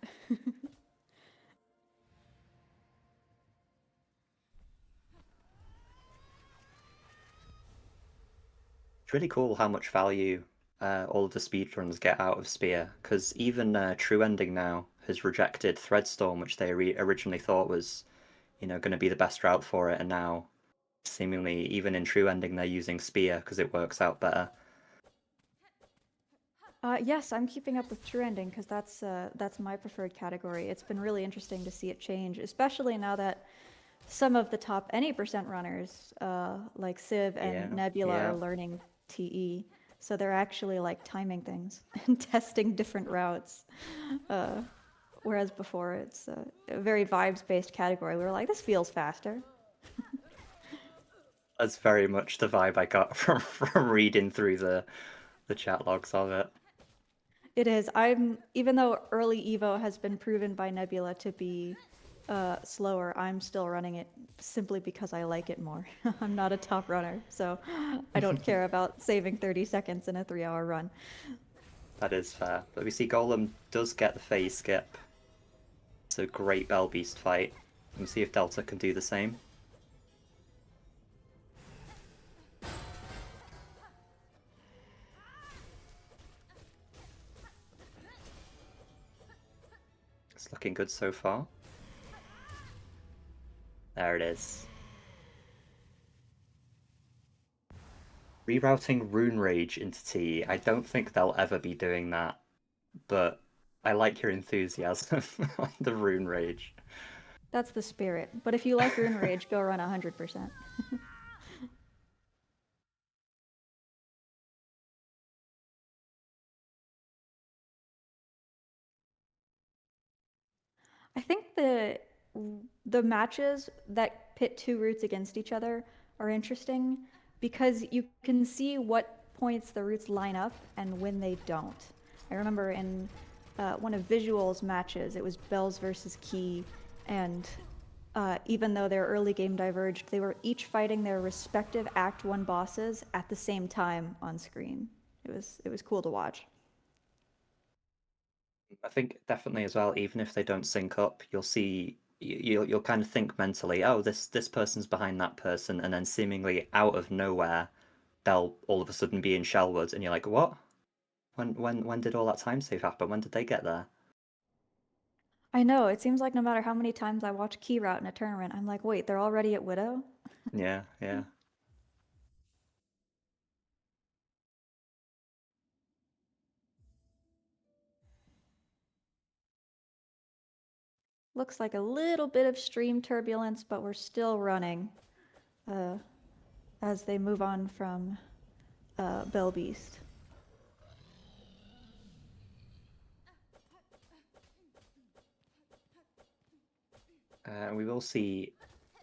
It's really cool how much value all of the speedruns get out of Spear, because even True Ending now has rejected Threadstorm, which they originally thought was, going to be the best route for it, and now seemingly even in True Ending they're using Spear because it works out better. Yes, I'm keeping up with True Ending because that's my preferred category. It's been really interesting to see it change, especially now that some of the top any percent runners, like Civ and Yeah, Nebula, yeah. are learning TE. So they're actually timing things and testing different routes. Whereas before it's a very vibes-based category. We were like, this feels faster. That's very much the vibe I got from reading through the chat logs of it. It is. Even though early Evo has been proven by Nebula to be slower, I'm still running it simply because I like it more. I'm not a top runner, so I don't care about saving 30 seconds in a 3-hour run. That is fair. But we see Golem does get the phase skip. It's a great Bell Beast fight. We'll see if Delta can do the same. It's looking good so far. There it is. Rerouting Rune Rage into T. I don't think they'll ever be doing that, but I like your enthusiasm on the Rune Rage. That's the spirit. But if you like Rune Rage, go run 100%. I think the matches that pit 2 routes against each other are interesting because you can see what points the routes line up and when they don't. I remember in one of Visual's matches, it was Bells versus Key, and even though their early game diverged, they were each fighting their respective Act 1 bosses at the same time on screen. It was cool to watch. I think definitely as well, even if they don't sync up, you'll see you'll kind of think mentally, oh, this person's behind that person, and then seemingly out of nowhere, they'll all of a sudden be in Shellwood, and you're like, what? When did all that time save happen? When did they get there? I know, it seems like no matter how many times I watch Key Route in a tournament, I'm like, wait, they're already at Widow? Yeah, yeah. Looks like a little bit of stream turbulence, but we're still running as they move on from Bell Beast. We will see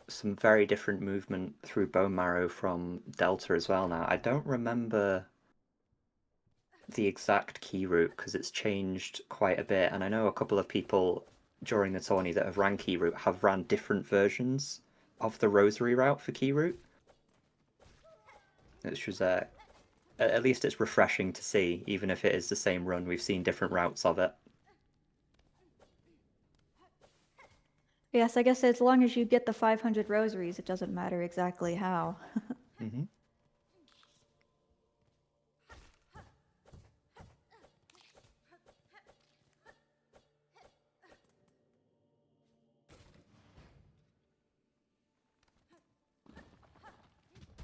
some very different movement through Bone Marrow from Delta as well now. I don't remember the exact key route because it's changed quite a bit, and I know a couple of people during the tourney that have ran key route have ran different versions of the rosary route for key route. Which was at least it's refreshing to see, even if it is the same run. We've seen different routes of it. Yes, I guess as long as you get the 500 rosaries, it doesn't matter exactly how. Mm-hmm.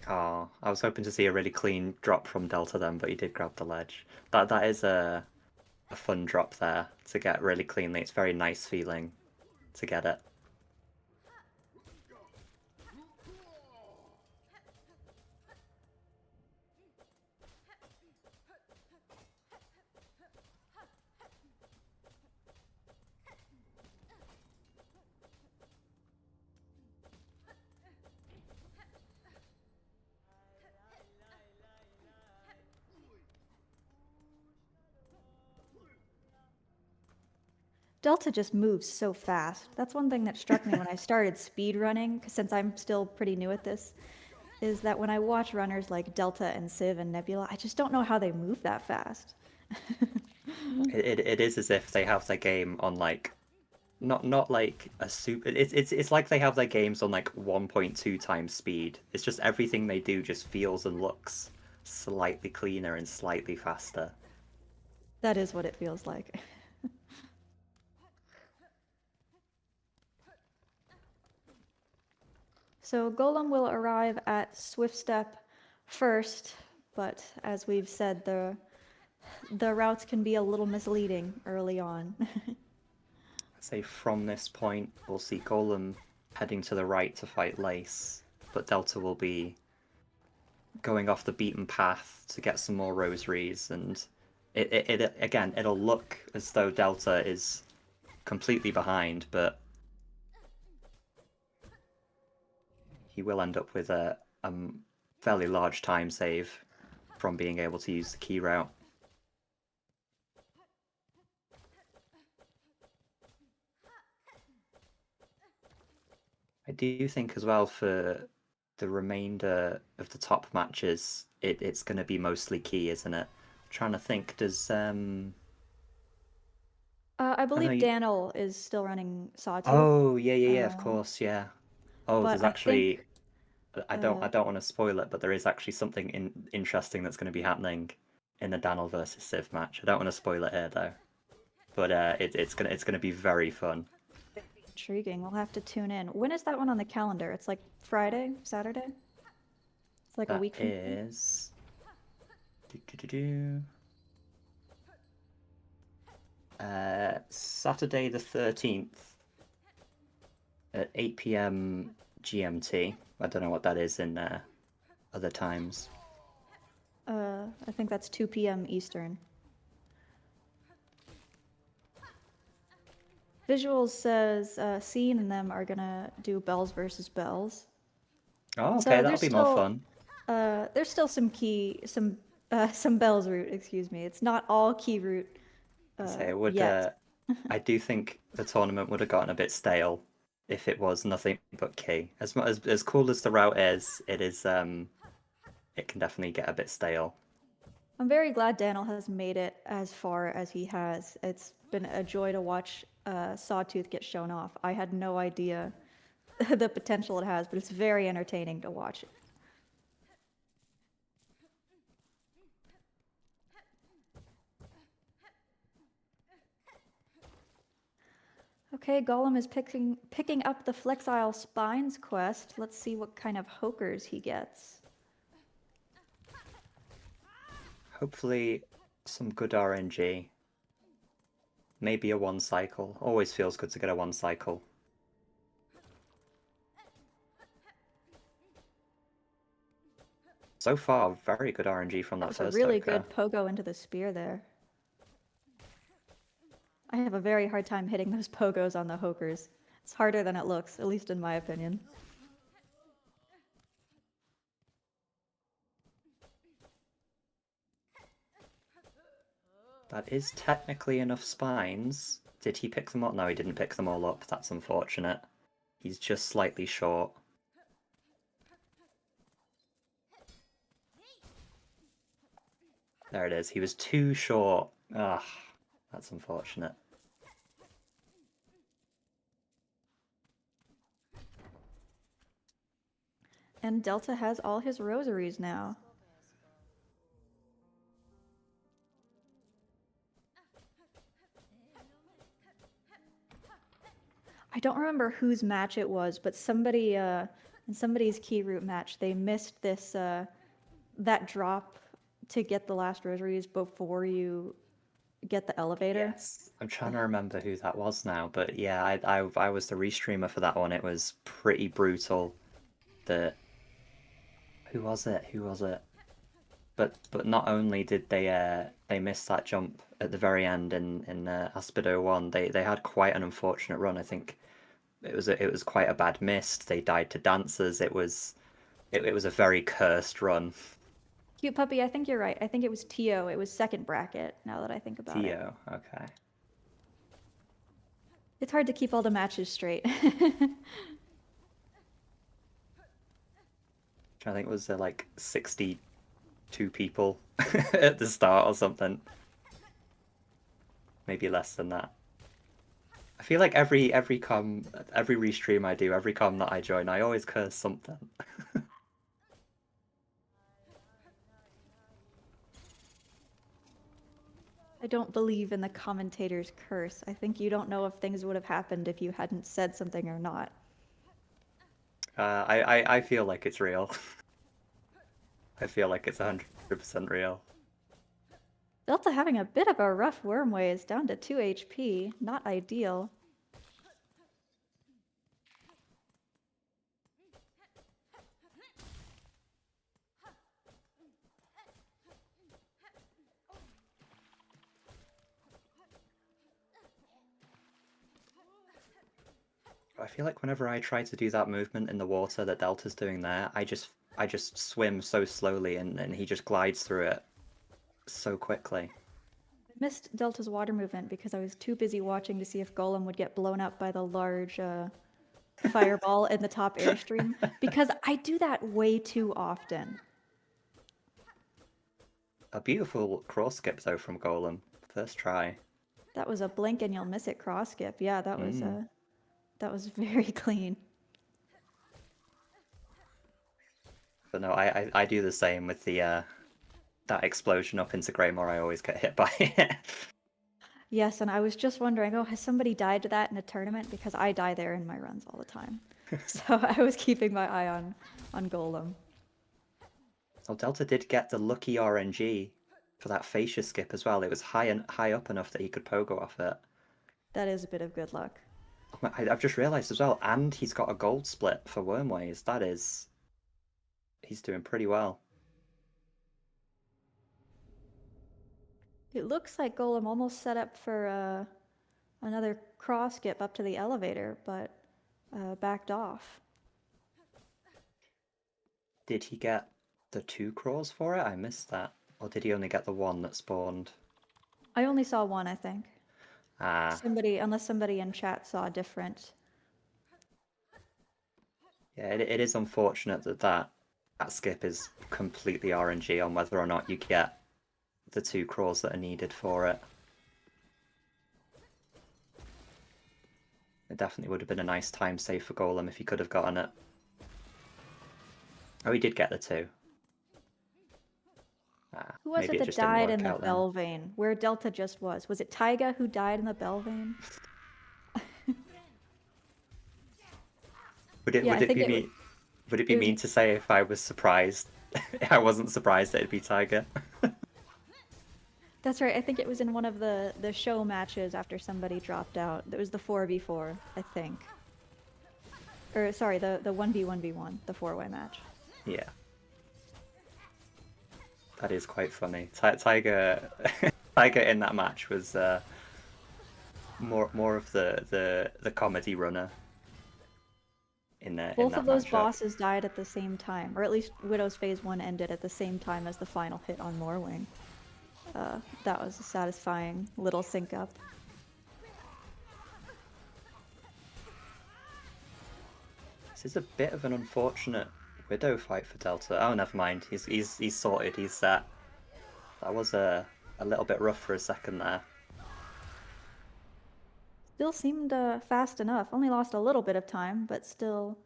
Oh, I was hoping to see a really clean drop from Delta then, but he did grab the ledge. That is a fun drop there to get really cleanly. It's very nice feeling to get it. Delta just moves so fast. That's one thing that struck me when I started speed running, since I'm still pretty new at this, is that when I watch runners like Delta and Civ and Nebula, I just don't know how they move that fast. It is as if they have their game on like not like a super. It's like they have their games on like 1.2 times speed. It's just everything they do just feels and looks slightly cleaner and slightly faster. That is what it feels like. So Golem will arrive at Swift Step first, but as we've said, the routes can be a little misleading early on. I'd say from this point, we'll see Golem heading to the right to fight Lace, but Delta will be going off the beaten path to get some more rosaries, and it again, it'll look as though Delta is completely behind, but he will end up with a fairly large time save from being able to use the key route. I do think as well for the remainder of the top matches, it's going to be mostly key, isn't it? I'm trying to think, does I believe you- Daniel is still running Sawtooth. Oh yeah, of course, yeah. Oh, But there's I actually think I don't want to spoil it, but there is actually something interesting that's going to be happening in the Daniel versus Civ match. I don't want to spoil it here though, but it's gonna be very fun. intriguing. We'll have to tune in. When is that one on the calendar? It's like Friday, Saturday? It's like a That week from now? is. Do. Saturday the 13th at 8 p.m. GMT. I don't know what that is in other times. I think that's 2 p.m. Eastern. Visuals says Scene and them are gonna do Bells versus Bells. Oh, okay, So that'll there's be more still fun. there's still some Bells route. Excuse me. It's not all key route Say it would. yet. I do think the tournament would have gotten a bit stale if it was nothing but key. As cool as the route is, it is. It can definitely get a bit stale. I'm very glad Daniel has made it as far as he has. It's been a joy to watch Sawtooth get shown off. I had no idea the potential it has, but it's very entertaining to watch. Okay, Gollum is picking up the Flexile Spines quest. Let's see what kind of hokers he gets. Hopefully, some good RNG. Maybe a 1 cycle. Always feels good to get a 1 cycle. So far, very good RNG from That that was a first really Hoka. good pogo into the spear there. I have a very hard time hitting those pogos on the hokers. It's harder than it looks, at least in my opinion. That is technically enough spines. Did he pick them up? No, he didn't pick them all up. That's unfortunate. He's just slightly short. There it is. He was too short. Ugh, that's unfortunate. And Delta has all his rosaries now. I don't remember whose match it was, but somebody in somebody's key route match, they missed this that drop to get the last rosaries before you get the elevator. Yes. I'm trying to remember who that was now, but yeah, I was the restreamer for that one. It was pretty brutal. The who was it? Who was it? But not only did they miss that jump at the very end in Aspido 1, they had quite an unfortunate run. I think it was quite a bad mist. They died to dancers. It was a very cursed run. Cute puppy, I think you're right. I think it was Tio. It was second bracket, now that I think about it. Tio, okay. It's hard to keep all the matches straight. I think it was like 62 people at the start or something. Maybe less than that. I feel like every restream I do, every com that I join, I always curse something. I don't believe in the commentator's curse. I think you don't know if things would have happened if you hadn't said something or not. I feel like it's real. I feel like it's 100% real. Delta having a bit of a rough wormways, down to 2 HP. Not ideal. I feel like whenever I try to do that movement in the water that Delta's doing there, I just swim so slowly and he just glides through it so quickly. I missed Delta's water movement because I was too busy watching to see if Golem would get blown up by the large fireball in the top airstream, because I do that way too often. A beautiful cross skip though from Golem. First try. That was a blink and you'll miss it cross skip. Yeah, that was very clean. But no, I do the same with the that explosion up into Greymore. I always get hit by it. Yes, and I was just wondering, oh, has somebody died to that in a tournament? Because I die there in my runs all the time. So I was keeping my eye on Golem. So Delta did get the lucky RNG for that fascia skip as well. It was high up enough that he could pogo off it. That is a bit of good luck. I've just realised as well, and he's got a gold split for Wormways. He's doing pretty well. It looks like Golem almost set up for another cross skip up to the elevator, but backed off. Did he get the 2 crawls for it? I missed that. Or did he only get the 1 that spawned? I only saw one, I think. Ah. Unless somebody in chat saw different. Yeah, it is unfortunate that skip is completely RNG on whether or not you get the 2 crawls that are needed for it. It definitely would have been a nice time save for Golem if he could have gotten it. Oh, he did get the 2. Who was maybe it that just didn't died work in the out then. bell vein? Where Delta just was. Was it Taiga who died in the bell vein? Would it Yeah, I think would it be mean to say if I was surprised? I wasn't surprised that it'd be Tiger. That's right. I think it was in one of the show matches after somebody dropped out. It was the 4v4, I think. Or sorry, the 1v1v1, the 4-way match. Yeah. That is quite funny. Tiger Tiger in that match was more of the comedy runner in that Both of those matchup. bosses died at the same time, or at least Widow's Phase 1 ended at the same time as the final hit on Morwing. That was a satisfying little sync up. This is a bit of an unfortunate Widow fight for Delta. Oh, never mind. He's sorted. He's set. That was a little bit rough for a second there. Still seemed fast enough. Only lost a little bit of time, but still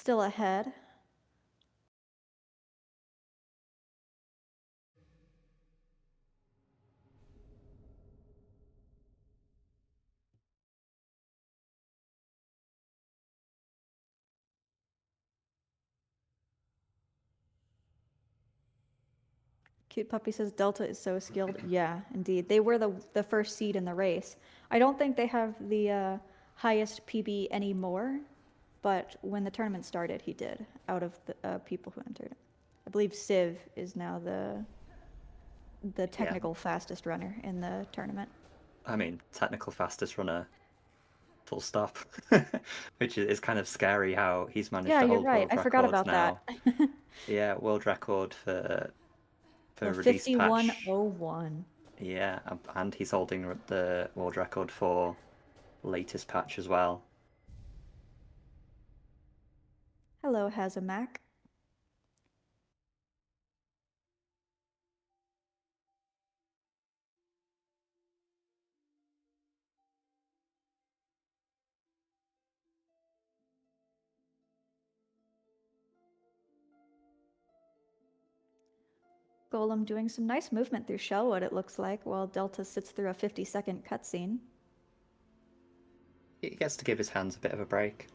ahead. Cute Puppy says Delta is so skilled. Yeah, indeed. They were the first seed in the race. I don't think they have the highest PB anymore, but when the tournament started, he did, out of the people who entered. I believe Civ is now the technical fastest runner in the tournament. I mean, technical fastest runner, full stop. Which is kind of scary how he's managed Yeah, to you're hold right. world I forgot records about now. that. Yeah, world record for release patch. 5101. Yeah, and he's holding the world record for latest patch as well. Hello, Hazamak. Golem doing some nice movement through Shellwood, it looks like, while Delta sits through a 50-second cutscene. He gets to give his hands a bit of a break.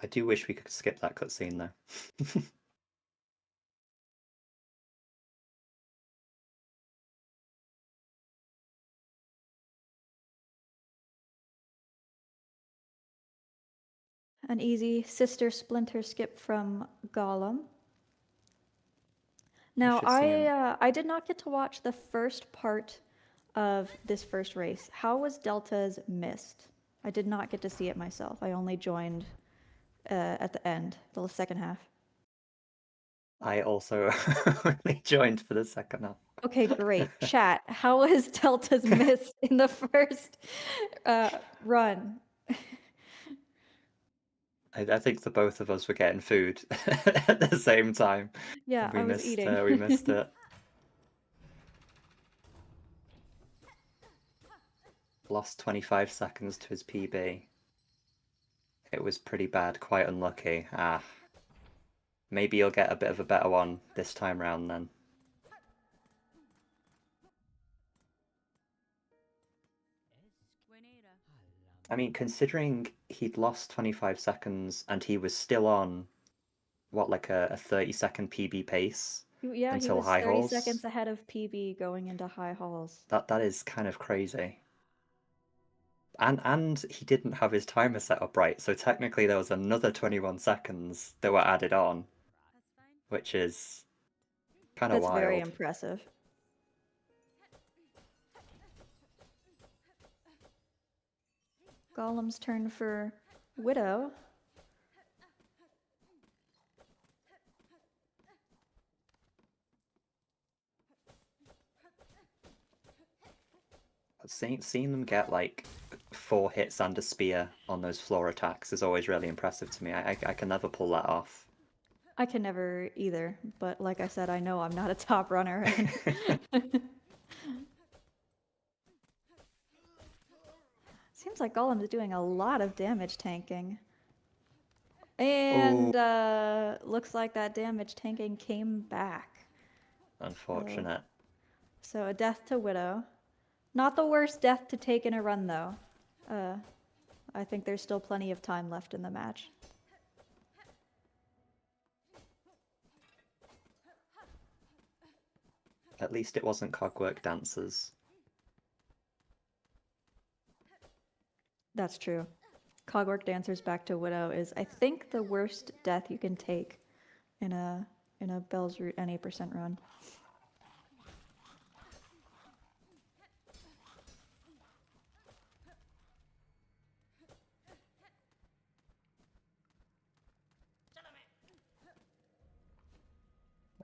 I do wish we could skip that cutscene though. An easy sister splinter skip from Gollum. Now, should see him. I did not get to watch the first part of this first race. How was Delta's missed? I did not get to see it myself. I only joined at the end, the second half. I also only joined for the second half. Okay, great. Chat, how was Delta's missed in the first run? I think the both of us were getting food at the same time. Yeah, I was eating. We missed it. Lost 25 seconds to his PB. It was pretty bad, quite unlucky. Maybe you'll get a bit of a better one this time round then. I mean, considering he'd lost 25 seconds and he was still on, what, like a 30-second PB pace Yeah, until he was high 30 halls? seconds ahead of PB going into high halls. That is kind of crazy. And he didn't have his timer set up right, so technically there was another 21 seconds that were added on, which is kind of That's wild. very impressive. Golem's turn for Widow. Seeing them get like 4 hits and a spear on those floor attacks is always really impressive to me. I can never pull that off. I can never either, but like I said, I know I'm not a top runner. Seems like Golem is doing a lot of damage tanking. And looks like that damage tanking came back. Unfortunate. So a death to Widow. Not the worst death to take in a run, though. I think there's still plenty of time left in the match. At least it wasn't Cogwork Dancers. That's true. Cogwork Dancers back to Widow is, I think, the worst death you can take in a Bell's Root NA% run.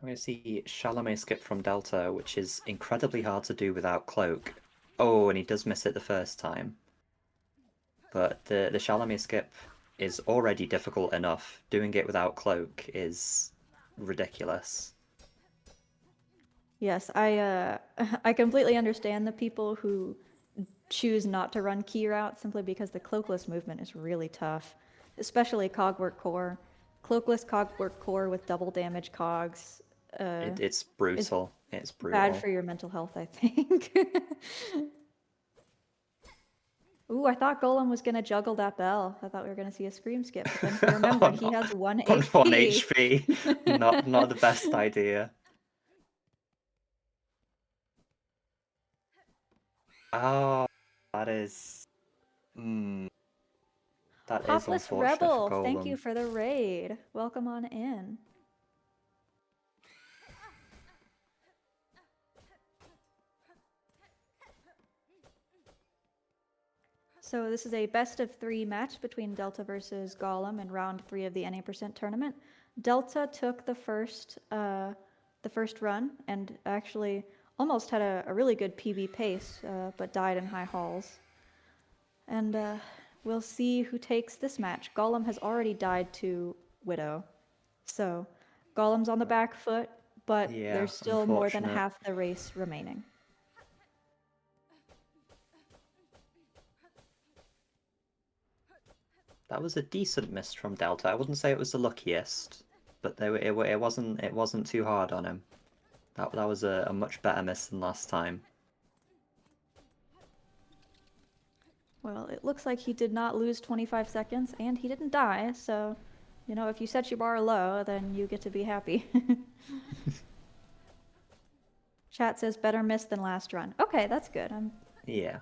I'm going to see Chalamet skip from Delta, which is incredibly hard to do without Cloak. Oh, and he does miss it the first time. But the Chalamet skip is already difficult enough. Doing it without Cloak is ridiculous. Yes, I I completely understand the people who choose not to run key route simply because the cloakless movement is really tough, especially Cogwork Core. Cloakless Cogwork Core with double damage cogs. It's brutal. It's brutal. Bad for your mental health, I think. Ooh, I thought Golem was gonna juggle that bell. I thought we were gonna see a scream skip, but then he remembered he has 1 On HP. 1 HP. Not the best idea. Oh, that is... That is Popless unfortunate for Rebel, Golem. thank you for the raid. Welcome on in. So this is a best of 3 match between Delta versus Golem in round 3 of the NA% tournament. Delta took the first run and actually almost had a really good PB pace, but died in high halls. And we'll see who takes this match. Golem has already died to Widow, so Golem's on the back foot, but Yeah, there's still more than unfortunate. half the race remaining. That was a decent miss from Delta. I wouldn't say it was the luckiest, but it wasn't too hard on him. That was a much better miss than last time. Well, it looks like he did not lose 25 seconds, and he didn't die, so, you know, if you set your bar low, then you get to be happy. Chat says better miss than last run. Okay, that's good. Yeah.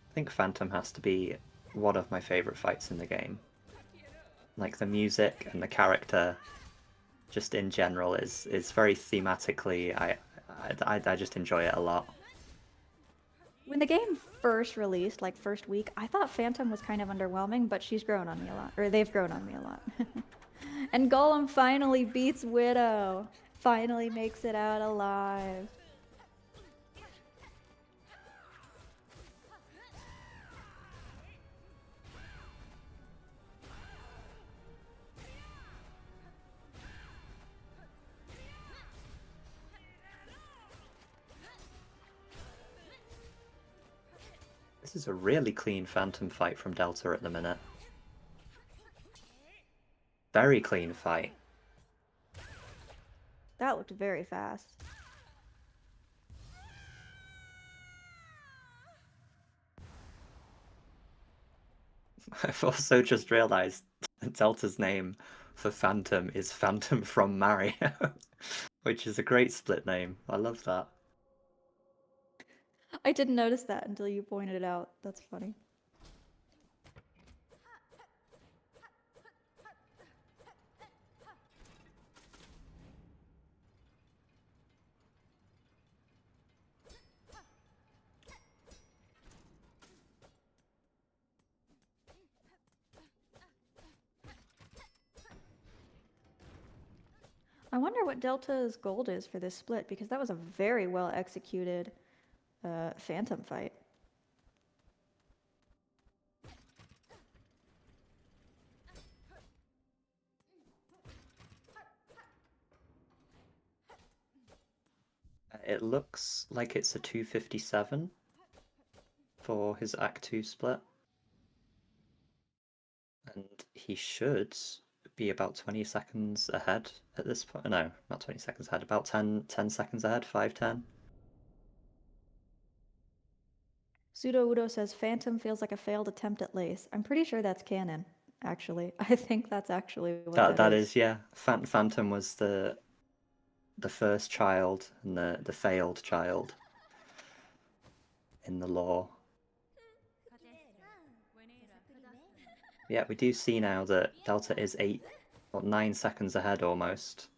I think Phantom has to be one of my favorite fights in the game. Like the music and the character, just in general, is very thematically. I just enjoy it a lot. When the game first released, like first week, I thought Phantom was kind of underwhelming, but she's grown on me a lot. Or they've grown on me a lot. And Golem finally beats Widow. Finally makes it out alive. This is a really clean Phantom fight from Delta at the minute. Very clean fight. That looked very fast. I've also just realized Delta's name for Phantom is Phantom from Mario, which is a great split name. I love that. I didn't notice that until you pointed it out. That's funny. I wonder what Delta's gold is for this split, because that was a very well executed Phantom fight. It looks like it's a 257 for his Act 2 split. And he should be about 20 seconds ahead at this point. No, not 20 seconds ahead, about 10 seconds ahead, 5-10. Pseudo Udo says Phantom feels like a failed attempt at Lace. I'm pretty sure that's canon, actually. I think that's actually what That is. is, yeah. Phantom was the first child and the failed child in the lore. Yeah, we do see now that Delta is 9 seconds ahead almost.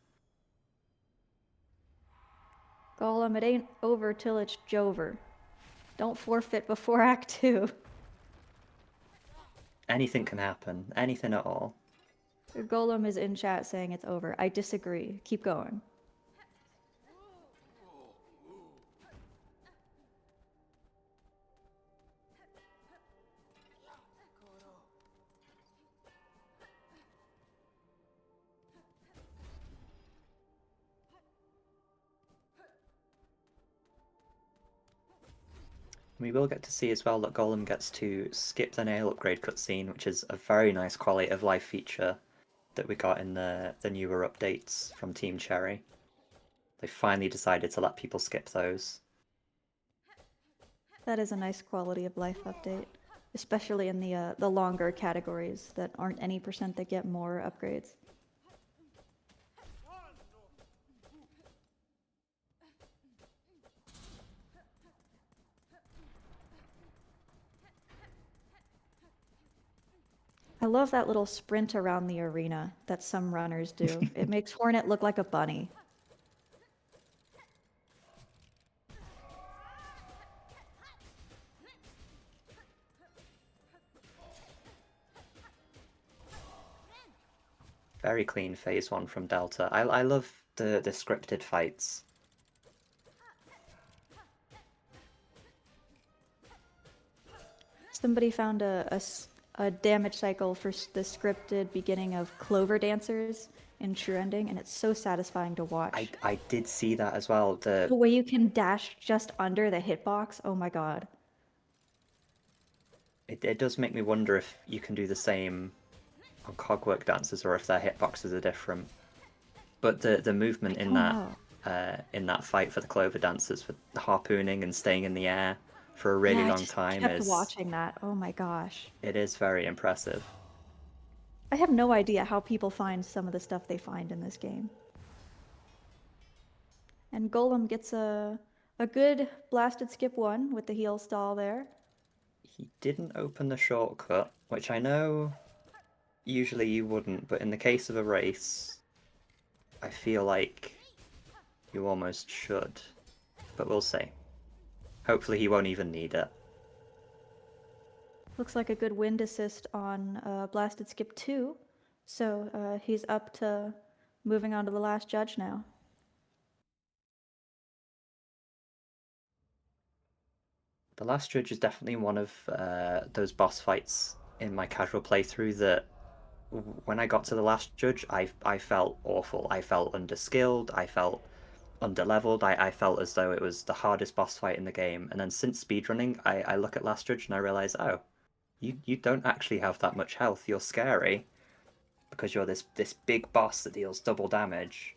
Golem, it ain't over till it's Jover. Don't forfeit before Act 2. Anything can happen, anything at all. Golem is in chat saying it's over. I disagree. Keep going. We will get to see as well that Golem gets to skip the nail upgrade cutscene, which is a very nice quality of life feature that we got in the newer updates from Team Cherry. They finally decided to let people skip those. That is a nice quality of life update, especially in the longer categories that aren't any percent that get more upgrades. I love that little sprint around the arena that some runners do. It makes Hornet look like a bunny. Very clean phase 1 from Delta. I love the scripted fights. Somebody found a damage cycle for the scripted beginning of Clover Dancers in True Ending, and it's so satisfying to watch. I did see that as well. The way you can dash just under the hitbox, oh my god. It does make me wonder if you can do the same on Cogwork Dancers or if their hitboxes are different. But the movement in that fight for the Clover Dancers, with the harpooning and staying in the air for a really long time, I kept watching that. Oh my gosh. It is very impressive. I have no idea how people find some of the stuff they find in this game. And Golem gets a good blasted skip 1 with the heel stall there. He didn't open the shortcut, which I know usually you wouldn't, but in the case of a race, I feel like you almost should. But we'll see. Hopefully he won't even need it. Looks like a good wind assist on blasted skip 2. So he's up to moving on to the last judge now. The last judge is definitely one of those boss fights in my casual playthrough that when I got to the last judge, I felt awful. I felt underskilled. I felt underleveled. I felt as though it was the hardest boss fight in the game. And then since speedrunning, I look at last judge and I realize, oh, you don't actually have that much health. You're scary because you're this big boss that deals double damage.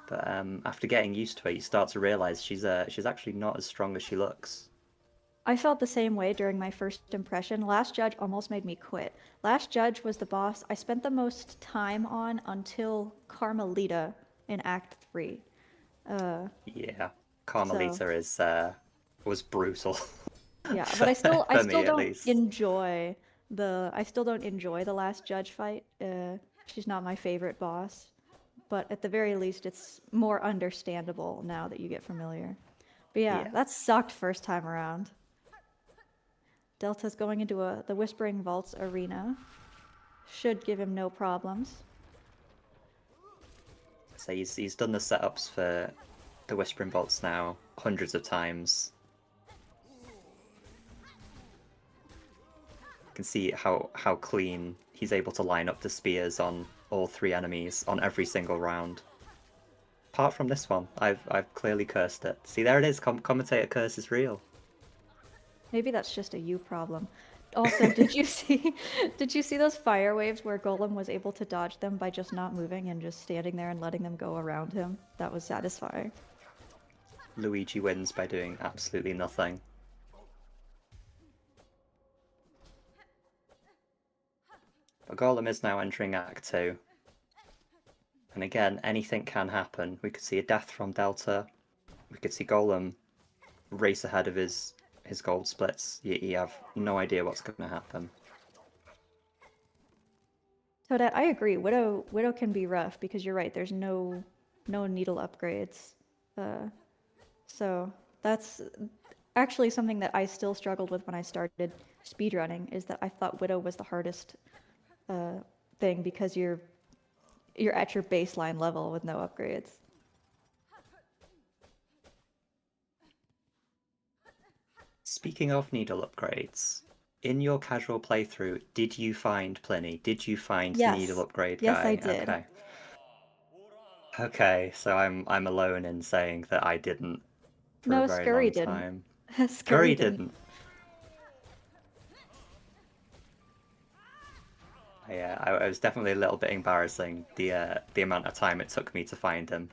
But after getting used to it, you start to realize she's actually not as strong as she looks. I felt the same way during my first impression. Last Judge almost made me quit. Last Judge was the boss I spent the most time on until Carmelita in Act 3. Yeah, Carmelita was brutal. Yeah, but I still don't enjoy the Last Judge fight. She's not my favorite boss, but at the very least, it's more understandable now that you get familiar. But yeah, that sucked first time around. Delta's going into the Whispering Vaults arena. Should give him no problems. So he's done the setups for the Whispering Vaults now hundreds of times. You can see how clean he's able to line up the spears on all 3 enemies on every single round. Apart from this one, I've clearly cursed it. See, there it is. Commentator curse is real. Maybe that's just a you problem. Also, did you see those fire waves where Golem was able to dodge them by just not moving and just standing there and letting them go around him? That was satisfying. Luigi wins by doing absolutely nothing. But Golem is now entering Act 2. And again, anything can happen. We could see a death from Delta. We could see Golem race ahead of his gold splits. You have no idea what's going to happen. Toadette, I agree. Widow can be rough because you're right. There's no needle upgrades. So that's actually something that I still struggled with when I started speedrunning, is that I thought Widow was the hardest thing because you're at your baseline level with no upgrades. Speaking of needle upgrades, in your casual playthrough, did you find Pliny? Did you find the Yes. needle upgrade Yes, guy? I did. Okay. Okay, so I'm alone in saying that I didn't for No, a very Scurry long didn't. time. Scurry didn't. Yeah, I was definitely a little bit embarrassing, the amount of time it took me to find him.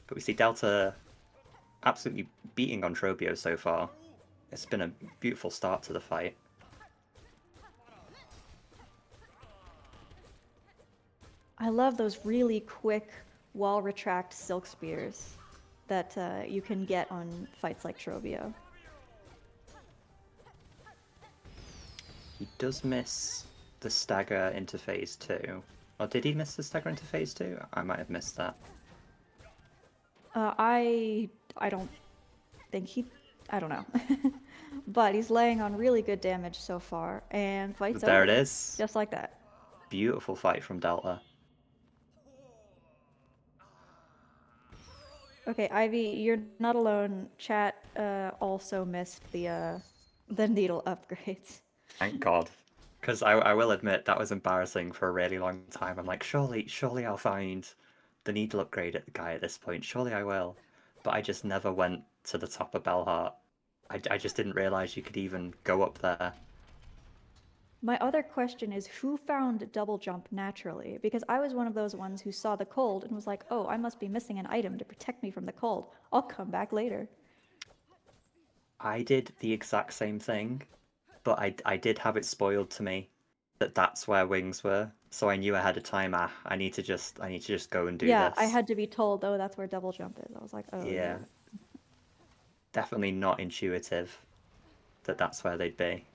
But we see Delta absolutely beating on Trobio so far. It's been a beautiful start to the fight. I love those really quick wall retract silk spears that you can get on fights like Trobio. He does miss the stagger into phase 2. Or did he miss the stagger into phase 2? I might have missed that. I don't think I don't know. But he's laying on really good damage so far, and fight's There over. it is. Just like that. Beautiful fight from Delta. Okay, Ivy, you're not alone. Chat also missed the needle upgrades. Thank God. Because I will admit, that was embarrassing for a really long time. I'm like, surely I'll find the needle upgrade guy at this point. Surely I will. But I just never went to the top of Belheart. I just didn't realise you could even go up there. My other question is, who found double jump naturally? Because I was one of those ones who saw the cold and was like, oh, I must be missing an item to protect me from the cold. I'll come back later. I did the exact same thing, but I did have it spoiled to me that that's where wings were. So I knew ahead of time, I need to just go and do Yeah, this. I had to be told, oh, that's where double jump is. I was like, oh, Yeah. Definitely not intuitive that that's where they'd be.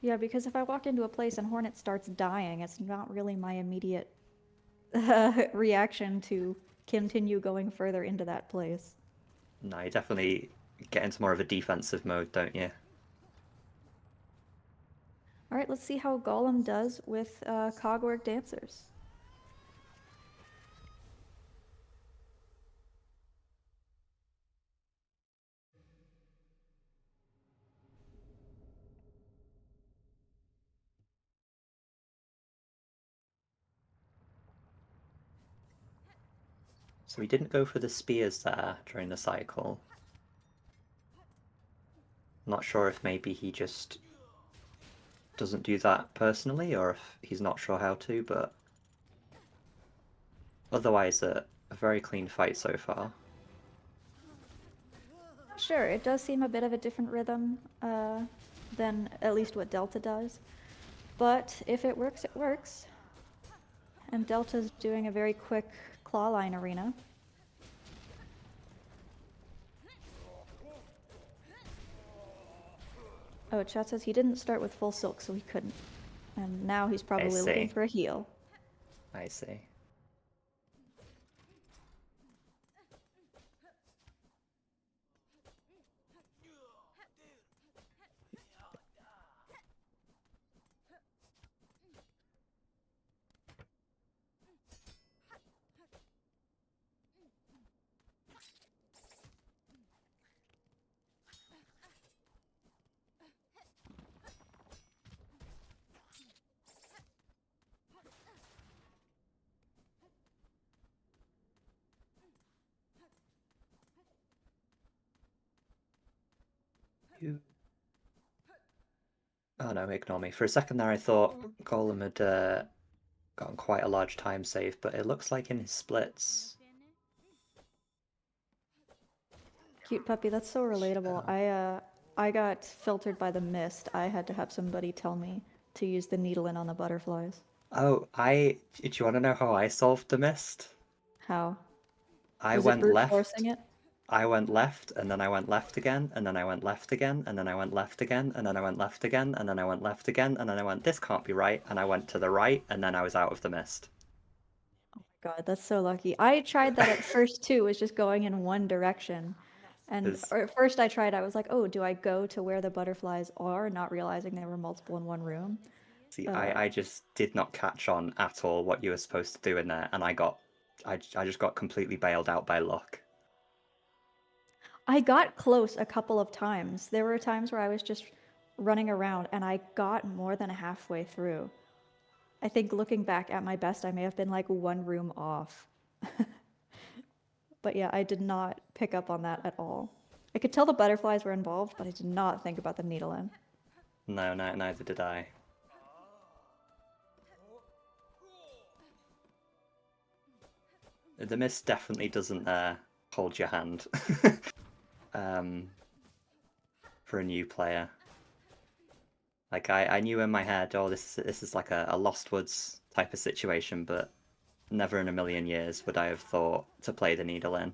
Yeah, because if I walk into a place and Hornet starts dying, it's not really my immediate reaction to continue going further into that place. No, you definitely get into more of a defensive mode, don't you? All right, let's see how Golem does with Cogwork Dancers. So we didn't go for the spears there during the cycle. Not sure if maybe he just doesn't do that personally, or if he's not sure how to, but otherwise a very clean fight so far. Sure, it does seem a bit of a different rhythm than at least what Delta does. But if it works, it works. And Delta's doing a very quick clawline arena. Oh, chat says he didn't start with full silk, so he couldn't. And now he's probably looking see. for a heal. I see. Oh no, ignore me. For a second there I thought Golem had gotten quite a large time save, but it looks like in his splits... Cute puppy, that's so relatable. I got filtered by the mist. I had to have somebody tell me to use the needle in on the butterflies. Oh, do you want to know how I solved the mist? How? I Was it went brute left. forcing it? I went left, and then I went left again, and then I went left again, and then I went left again, and then I went left again, and then I went left again, and then I went, this can't be right, and I went to the right, and then I was out of the mist. God, that's so lucky. I tried that at first too, was just going in one direction. And Is- or at first I was like, oh, do I go to where the butterflies are, not realizing there were multiple in one room? See, I just did not catch on at all what you were supposed to do in there, and I just got completely bailed out by luck. I got close a couple of times. There were times where I was just running around and I got more than halfway through. I think looking back at my best, I may have been like one room off. But yeah, I did not pick up on that at all. I could tell the butterflies were involved, but I did not think about the needle in. No, neither did I. The mist definitely doesn't hold your hand for a new player. Like I knew in my head, oh, this is like a Lost Woods type of situation, but never in a million years would I have thought to play the needle in.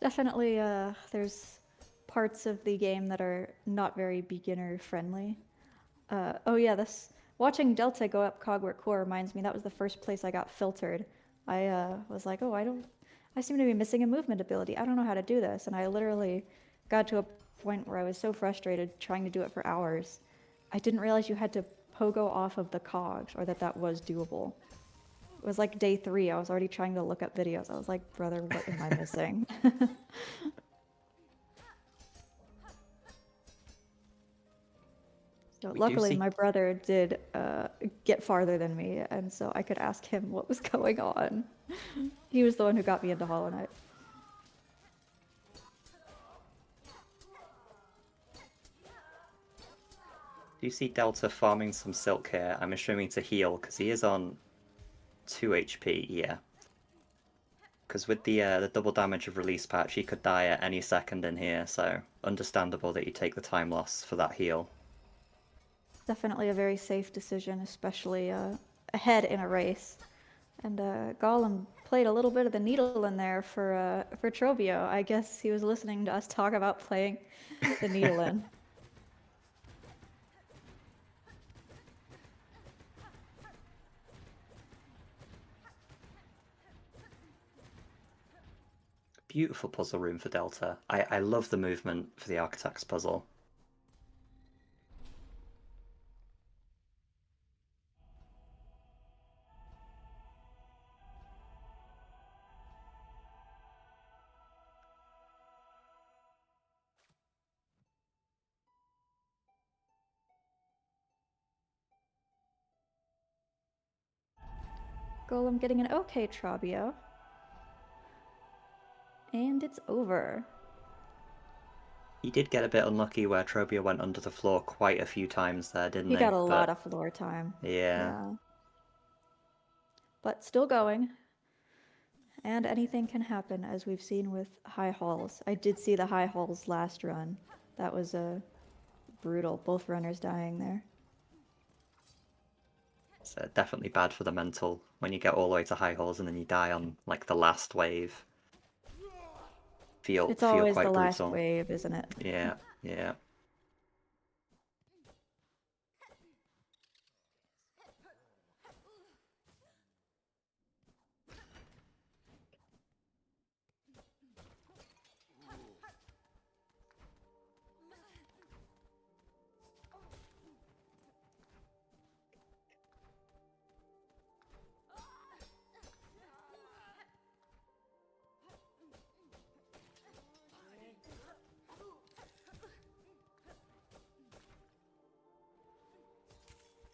Definitely, there's parts of the game that are not very beginner friendly. Oh yeah, this watching Delta go up Cogwart Core reminds me that was the first place I got filtered. I was like, oh, I seem to be missing a movement ability. I don't know how to do this, and I literally got to a point where I was so frustrated trying to do it for hours. I didn't realize you had to pogo off of the cogs, or that was doable. It was like day 3. I was already trying to look up videos. I was like, brother, what am I missing? So We do luckily, see- my brother did get farther than me, and so I could ask him what was going on. He was the one who got me into Hollow Knight. Do you see Delta farming some silk here? I'm assuming to heal, because he is on 2 HP, yeah. Because with the double damage of release patch, he could die at any second in here, so understandable that you take the time loss for that heal. Definitely a very safe decision, especially ahead in a race. And G0lem played a little bit of the needle in there for Trobio. I guess he was listening to us talk about playing the needle in. Beautiful puzzle room for Delta. I love the movement for the Architect's puzzle. G0lem getting an okay Trobio. And it's over. He did get a bit unlucky where Trobia went under the floor quite a few times there, didn't He he? got a lot of floor time. Yeah. But still going. And anything can happen, as we've seen with high halls. I did see the high halls last run. That was brutal. Both runners dying there. It's definitely bad for the mental when you get all the way to high halls and then you die on like the last wave. It's Feel always quite the last brutal. wave, isn't it? Yeah, yeah.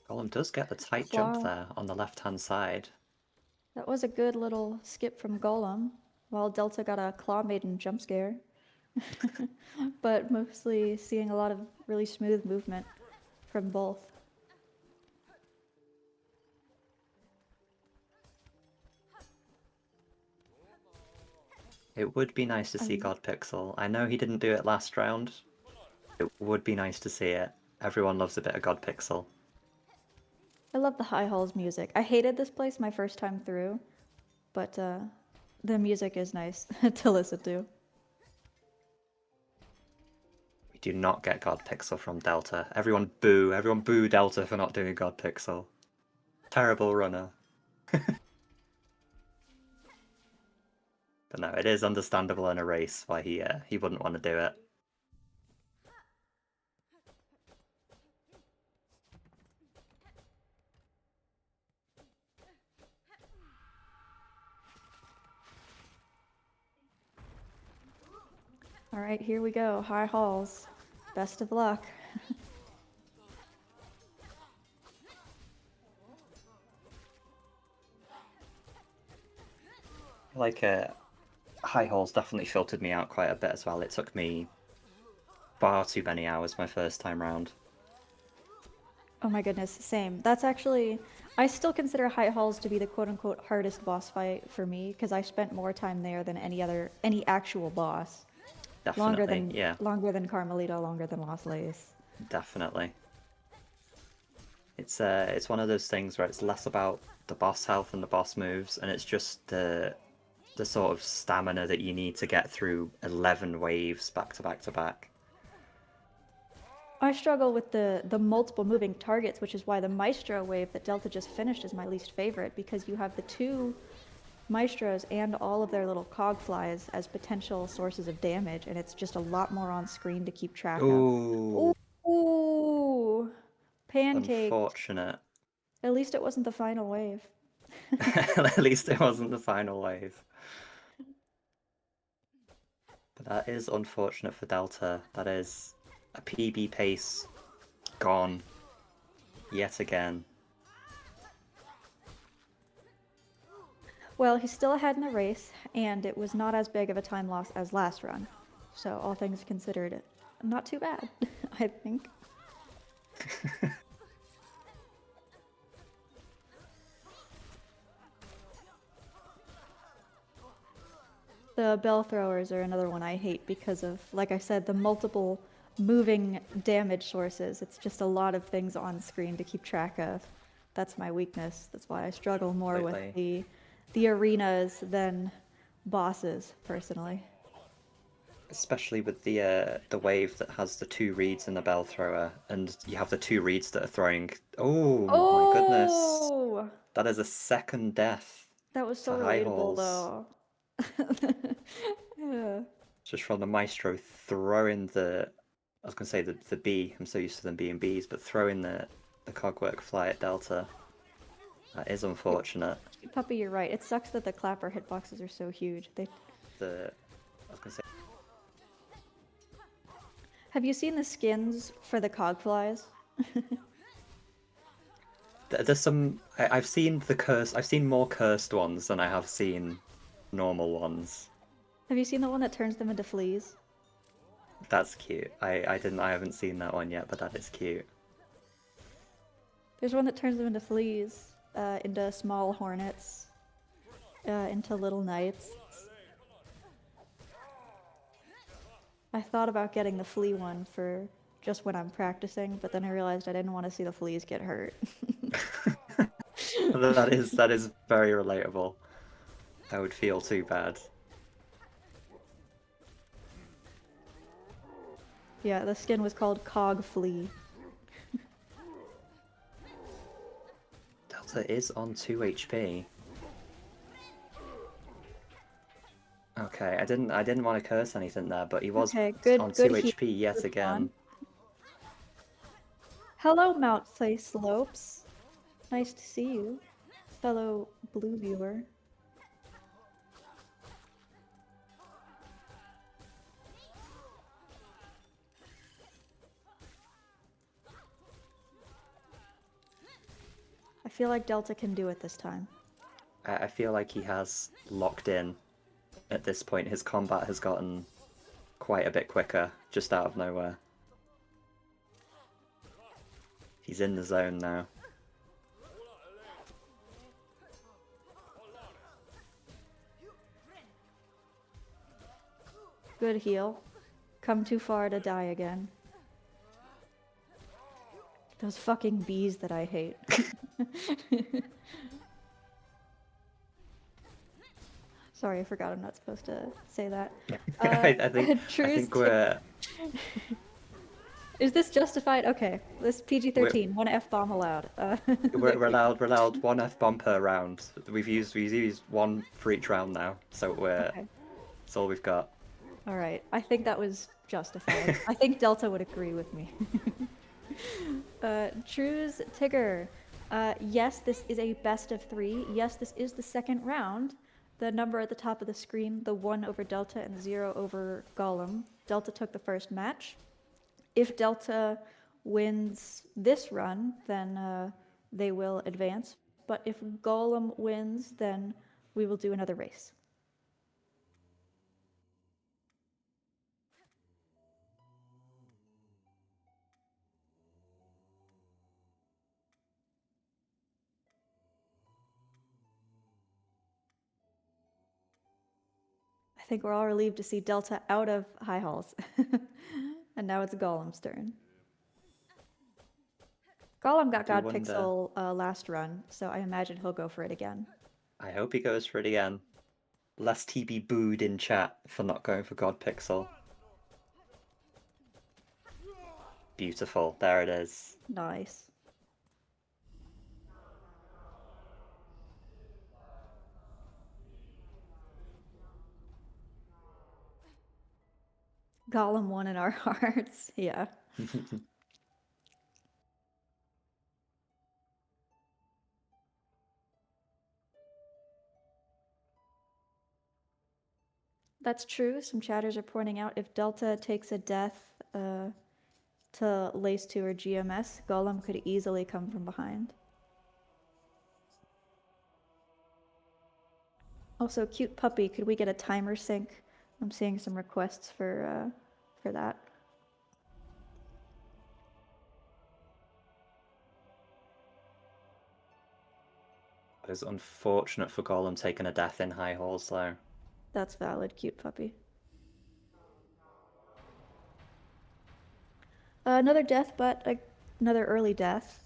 G0lem does get the tight jump Claw. there on the left-hand side. That was a good little skip from G0lem, while Delta got a Claw Maiden jump scare. But mostly seeing a lot of really smooth movement from both. It would be nice to see God Pixel. I know he didn't do it last round. It would be nice to see it. Everyone loves a bit of God Pixel. I love the High Halls music. I hated this place my first time through, but the music is nice to listen to. We do not get God Pixel from Delta. Everyone boo. Everyone boo Delta for not doing God Pixel. Terrible runner. But no, it is understandable in a race why he wouldn't want to do it. All right, here we go. High Halls. Best of luck. Like High Halls definitely filtered me out quite a bit as well. It took me far too many hours my first time round. Oh my goodness, same. That's actually, I still consider High Halls to be the quote-unquote hardest boss fight for me because I spent more time there than any actual boss. Definitely, Longer than Carmelita, longer than Lost Lace. definitely. It's one of those things where it's less about the boss health and the boss moves, and it's just the sort of stamina that you need to get through 11 waves back to back to back. I struggle with the multiple moving targets, which is why the Maestro wave that Delta just finished is my least favorite, because you have the two Maestros and all of their little cog flies as potential sources of damage, and it's just a lot more on screen to keep track Ooh, of. Ooh, pancake. unfortunate. At least it wasn't the final wave. At least it wasn't the final wave. But that is unfortunate for Delta. That is a PB pace gone yet again. Well, he's still ahead in the race, and it was not as big of a time loss as last run. So, all things considered, not too bad, I think. The bell throwers are another one I hate because of, like I said, the multiple moving damage sources. It's just a lot of things on screen to keep track of. That's my weakness. That's why I struggle more with the arenas than bosses, personally. Especially with the wave that has the two reeds and the bell thrower, and you have the two reeds that are throwing. Oh my goodness! Oh! That is a second death. That was so to High relatable, Halls. though. Yeah. Just from the Maestro throwing the. I was gonna say the B. I'm so used to them being Bs, but throwing the cogwork fly at Delta. That is unfortunate. Puppy, you're right. It sucks that the clapper hitboxes are so huge. I was gonna say. Have you seen the skins for the cog flies? There's some. I've seen the curse. I've seen more cursed ones than I have seen normal ones. Have you seen the one that turns them into fleas? That's cute. I haven't seen that one yet, but that is cute. There's one that turns them into fleas, into small hornets, into little knights. I thought about getting the flea one for just when I'm practicing, but then I realized I didn't want to see the fleas get hurt. That is very relatable. I would feel too bad. Yeah, the skin was called Cog Flea. Delta is on 2 HP. Okay, I didn't want to curse anything there, but he was Okay, good, on good 2 heal. HP yet Good again. one. Hello, Mount Clay Slopes. Nice to see you, fellow blue viewer. I feel like Delta can do it this time. I feel like he has locked in at this point. His combat has gotten quite a bit quicker, just out of nowhere. He's in the zone now. Good heal. Come too far to die again. Those fucking bees that I hate. Sorry, I forgot I'm not supposed to say that. I think True's we're Is this justified? Okay, this PG-13, one F-bomb allowed. we're allowed one F-bomb per round. We've used one for each round now, so Okay. that's all we've got. All right, I think that was justified. I think Delta would agree with me. True's Tigger. Yes, this is a best of 3. Yes, this is the second round. The number at the top of the screen, the 1 over Delta and the 0 over G0lem. Delta took the first match. If Delta wins this run, then they will advance. But if G0lem wins, then we will do another race. I think we're all relieved to see Delta out of high halls. And now it's G0lem's turn. G0lem got Do you God wonder- Pixel last run, so I imagine he'll go for it again. I hope he goes for it again. Lest he be booed in chat for not going for God Pixel. Beautiful. There it is. Nice. G0lem won in our hearts. Yeah. That's true. Some chatters are pointing out if Delta takes a death to Lace 2 or GMS, G0lem could easily come from behind. Also, cute puppy, could we get a timer sync? I'm seeing some requests for that. It is unfortunate for G0lem taking a death in high halls though. That's valid, cute puppy. Another death, but another early death.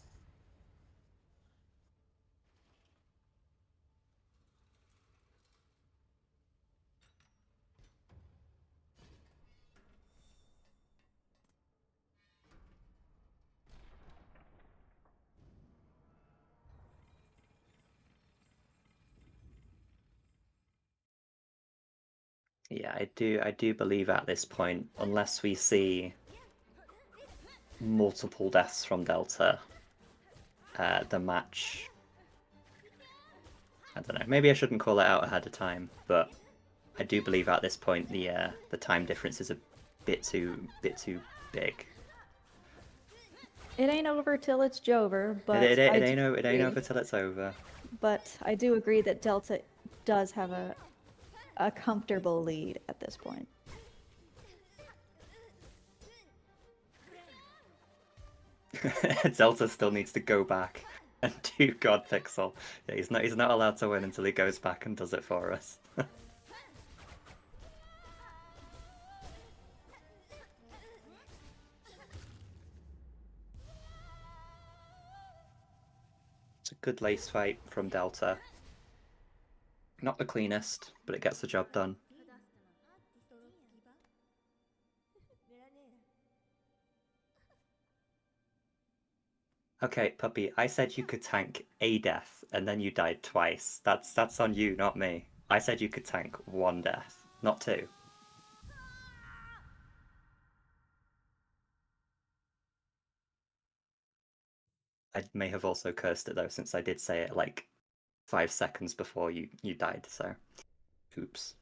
Yeah, I do believe at this point, unless we see multiple deaths from Delta, the match. I don't know. Maybe I shouldn't call it out ahead of time, but I do believe at this point the time difference is a bit too big. It ain't over till it's Jover, but It I ain't do agree. over till it's over. But I do agree that Delta does have a comfortable lead at this point. Delta still needs to go back and do God Pixel. Yeah, he's not allowed to win until he goes back and does it for us. It's a good lace fight from Delta. Not the cleanest, but it gets the job done. Okay, puppy, I said you could tank a death, and then you died twice. That's on you, not me. I said you could tank 1 death, not 2. I may have also cursed it though, since I did say it like 5 seconds before you died, so oops.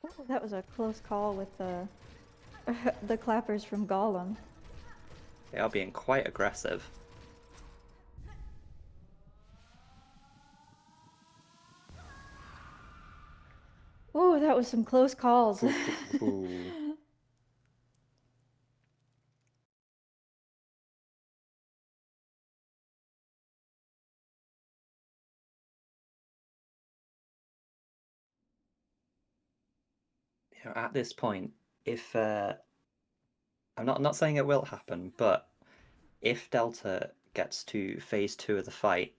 Ooh, that was a close call with the the clappers from G0lem. They are being quite aggressive. Ooh, that was some close calls. Ooh. At this point, if I'm not saying it will happen, but if Delta gets to phase 2 of the fight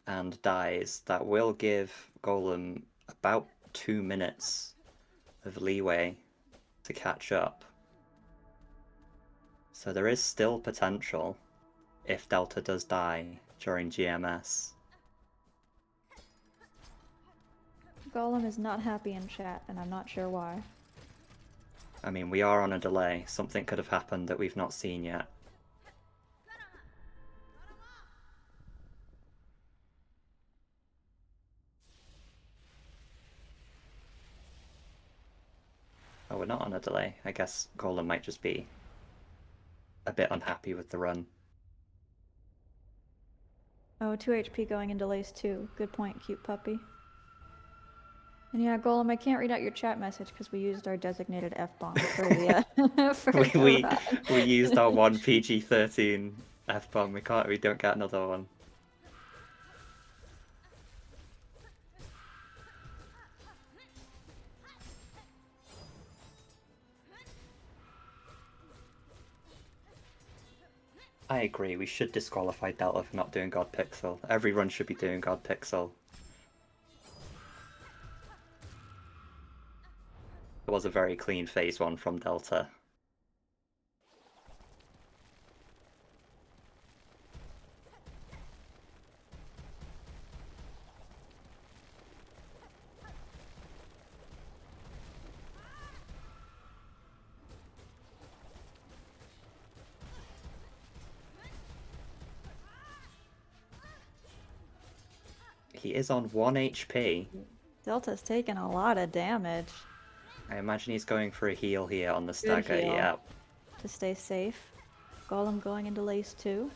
and dies, that will give Golem about 2 minutes of leeway to catch up. So there is still potential if Delta does die during GMS. Golem is not happy in chat, and I'm not sure why. I mean, we are on a delay. Something could have happened that we've not seen yet. Oh, we're not on a delay. I guess Golem might just be a bit unhappy with the run. Oh, 2 HP going into lace 2. Good point, cute puppy. And yeah, Golem, I can't read out your chat message because we used our designated F-bomb for the, for the run. we used our one PG-13 F-bomb. We don't get another one. I agree, we should disqualify Delta for not doing God Pixel. Every run should be doing God Pixel. It was a very clean phase 1 from Delta. He is on 1 HP. Delta's taken a lot of damage. I imagine he's going for a heal here on the Good stagger, heal. yeah. To stay safe. Golem going into lace 2.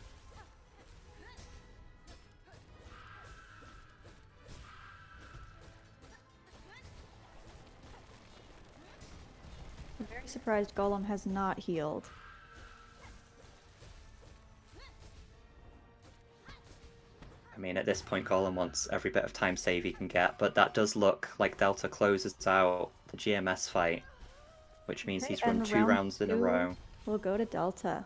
I'm very surprised Golem has not healed. I mean, at this point, Golem wants every bit of time save he can get, but that does look like Delta closes out the GMS fight, which means Okay, he's run and 2 round rounds in a 2 row. We'll go to Delta.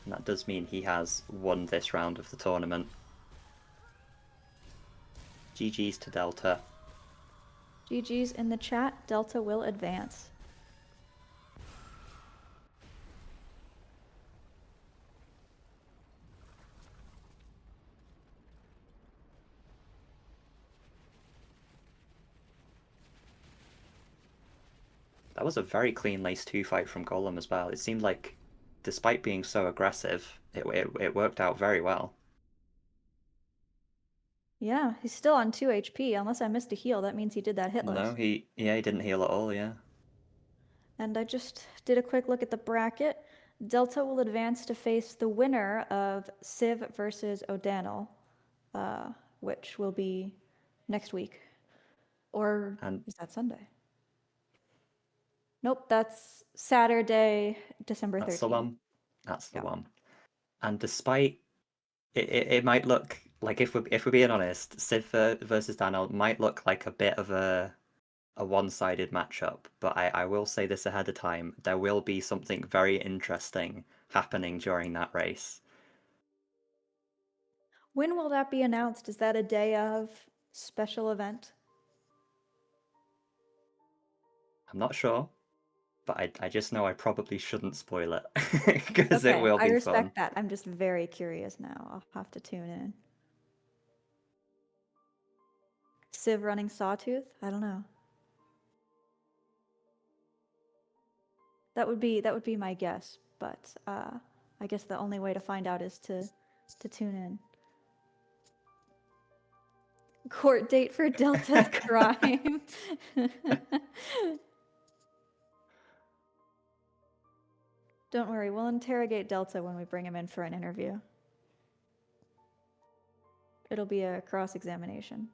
And that does mean he has won this round of the tournament. GG's to Delta. GG's in the chat. Delta will advance. That was a very clean Lace 2 fight from Golem as well. It seemed like, despite being so aggressive, it worked out very well. Yeah, he's still on 2 HP. Unless I missed a heal, that means he did that hitless. No, he didn't heal at all, yeah. And I just did a quick look at the bracket. Delta will advance to face the winner of Civ versus O'Dannell, which will be next week. Or And is that Sunday? Nope, that's Saturday, December 13th. that's the one. That's the Yeah. one. And despite it might look like, if we're being honest, Civ versus Daniel might look like a bit of a one-sided matchup, but I will say this ahead of time, there will be something very interesting happening during that race. When will that be announced? Is that a day of special event? I'm not sure, but I just know I probably shouldn't spoil it, because Okay, it will I be respect fun. that. I'm just very curious now. I'll have to tune in. Civ running Sawtooth? I don't know. That would be my guess, but I guess the only way to find out is to tune in. Court date for Delta's crime. Don't worry, we'll interrogate Delta when we bring him in for an interview. It'll be a cross-examination.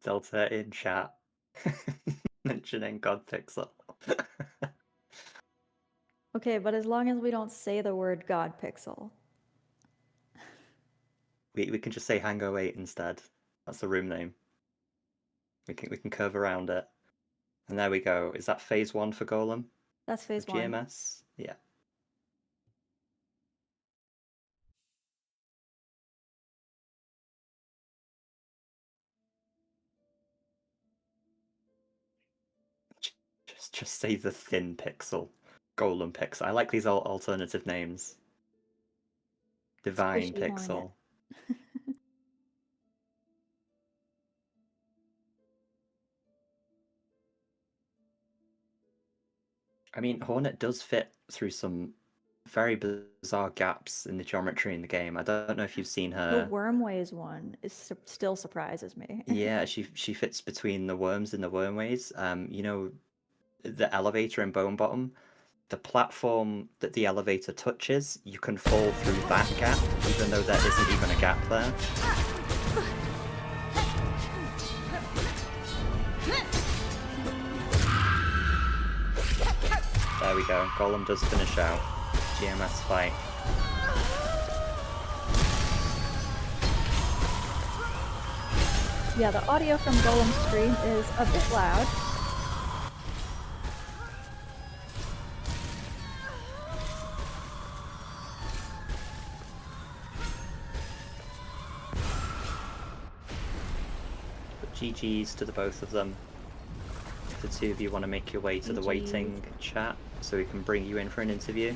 Delta in chat mentioning God Pixel. Okay, but as long as we don't say the word God Pixel. We can just say Hango 8 instead. That's the room name. We can curve around it. And there we go. Is that phase 1 for Golem? That's phase With 1. GMS? Yeah. Just say the thin pixel. Golem pixel. I like these alternative names. Divine Squishy hornet. pixel. I mean, Hornet does fit through some very bizarre gaps in the geometry in the game. I don't know if you've seen The her. Wormways one still surprises me. Yeah, she fits between the worms in the wormways. You know, the elevator in Bone Bottom, the platform that the elevator touches, you can fall through that gap, even though there isn't even a gap there. There we go. Golem does finish out. GMS fight. Yeah, the audio from Golem's stream is a bit loud. But GG's to the both of them. If the two of you want to make your way to the GG. waiting chat, so we can bring you in for an interview.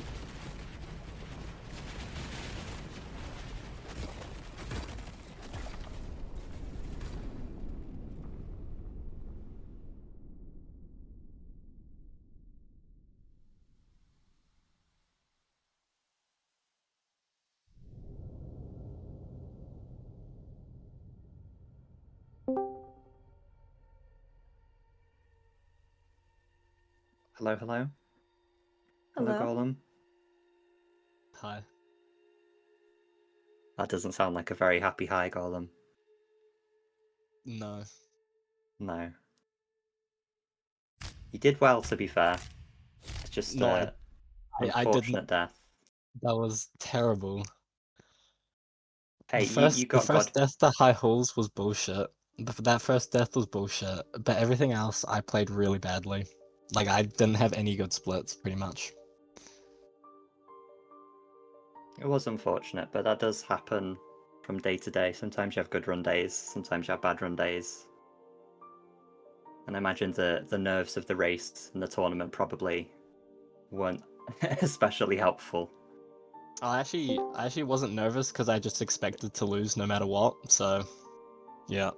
Hello, hello. Hello, Hello. Golem. Hi. That doesn't sound like a very happy hi, Golem. No. No. You did well, to be fair. It's just No, I unfortunate didn't. death. That was terrible. Hey, The you the got first God. death to high halls was bullshit. That first death was bullshit. But everything else, I played really badly. Like, I didn't have any good splits, pretty much. It was unfortunate, but that does happen from day to day. Sometimes you have good run days, sometimes you have bad run days. And I imagine the nerves of the race and the tournament probably weren't especially helpful. I actually wasn't nervous because I just expected to lose no matter what. So, yeah.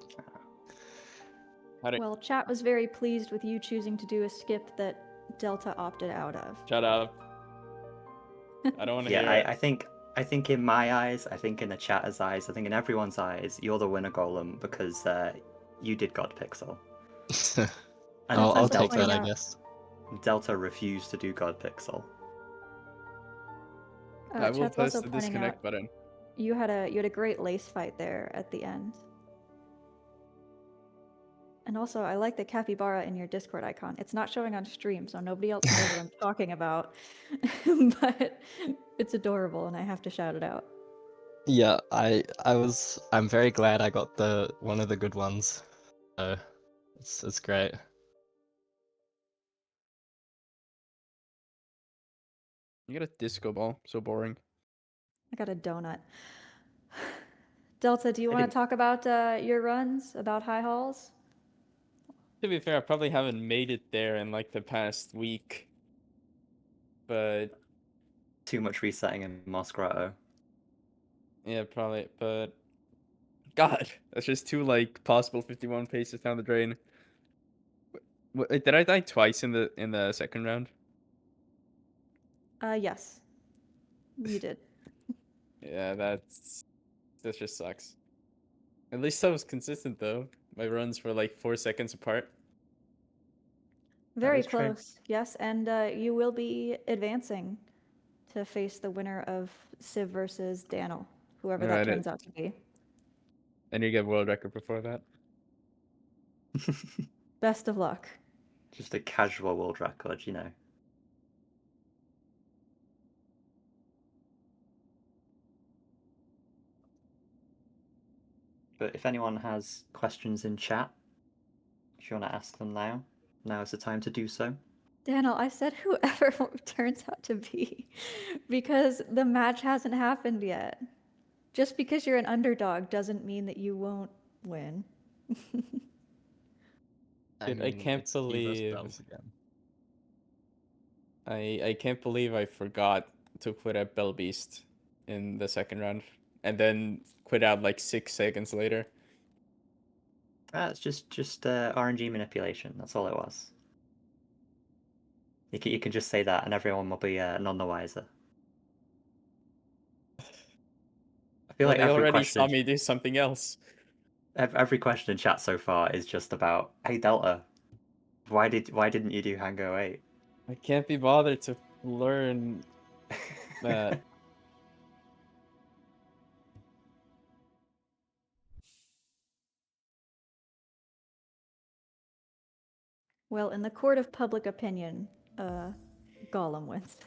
Well, chat was very pleased with you choosing to do a skip that Delta opted out of. Shut up. I don't want to hear Yeah, it. I think in my eyes, I think in the chatter's eyes, I think in everyone's eyes, you're the winner, Golem, because you did God Pixel. And, I'll and take that, I out. guess. Delta refused to do God Pixel. I will Chat's also press the pointing disconnect out button. you had a great lace fight there at the end. And also, I like the capybara in your Discord icon. It's not showing on stream, so nobody else knows what I'm talking about. But it's adorable, and I have to shout it out. Yeah, I'm very glad I got one of the good ones. So it's great. You get a disco ball. So boring. I got a donut. Delta, do you I want didn't- to talk about your runs, about high halls? To be fair, I probably haven't made it there in like the past week. But Too much resetting in Mosgrotto. yeah, probably. But God, that's just two like possible 51 paces down the drain. Did I die twice in the second round? Yes, you did. Yeah, that just sucks. At least I was consistent though. My runs were like 4 seconds apart. Very is true. close, yes, and you will be advancing to face the winner of Civ versus Daniel, whoever that Right, turns out to be. And you get world record before that. Best of luck. Just a casual world record, you know. But if anyone has questions in chat, if you want to ask them now is the time to do so. Daniel, I said whoever turns out to be, because the match hasn't happened yet. Just because you're an underdog doesn't mean that you won't win. Dude, I can't it's G versus believe- Bells again. I can't believe I forgot to quit out Bell Beast in the second round, and then quit out like 6 seconds later. It's just RNG manipulation. That's all it was. You can just say that, and everyone will be none the wiser. I feel Well, like they every already question, saw me do something else. every question in chat so far is just about, hey Delta, why didn't you do Hango 8? I can't be bothered to learn that. Well, in the court of public opinion, G0lem wins.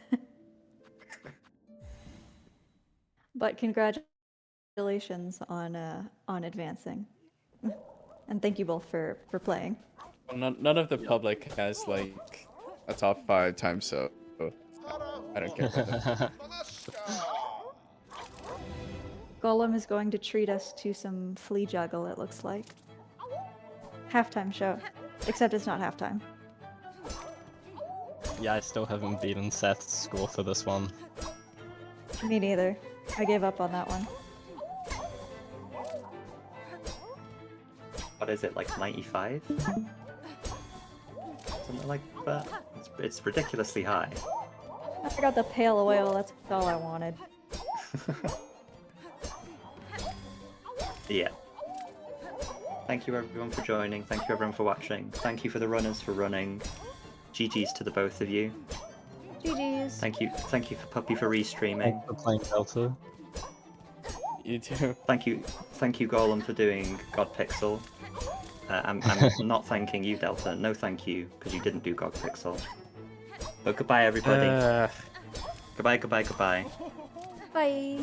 But congratulations on advancing, and thank you both for playing. None of the public has like a top 5 time, so I don't care about that. G0lem is going to treat us to some flea juggle, it looks like. Halftime show. Except it's not halftime. Yeah, I still haven't beaten Seth's score for this one. Me neither. I gave up on that one. What is it, like 95? Something like that? It's ridiculously high. I forgot the pale oil, that's all I wanted. Yeah. Thank you everyone for joining. Thank you everyone for watching. Thank you for the runners for running. GG's to the both of you. GG's. Thank you for Puppy for restreaming. Thanks for playing Delta. You too. Thank you G0lem for doing God Pixel. I'm not thanking you, Delta. No thank you, because you didn't do God Pixel. But goodbye everybody. Goodbye. Bye.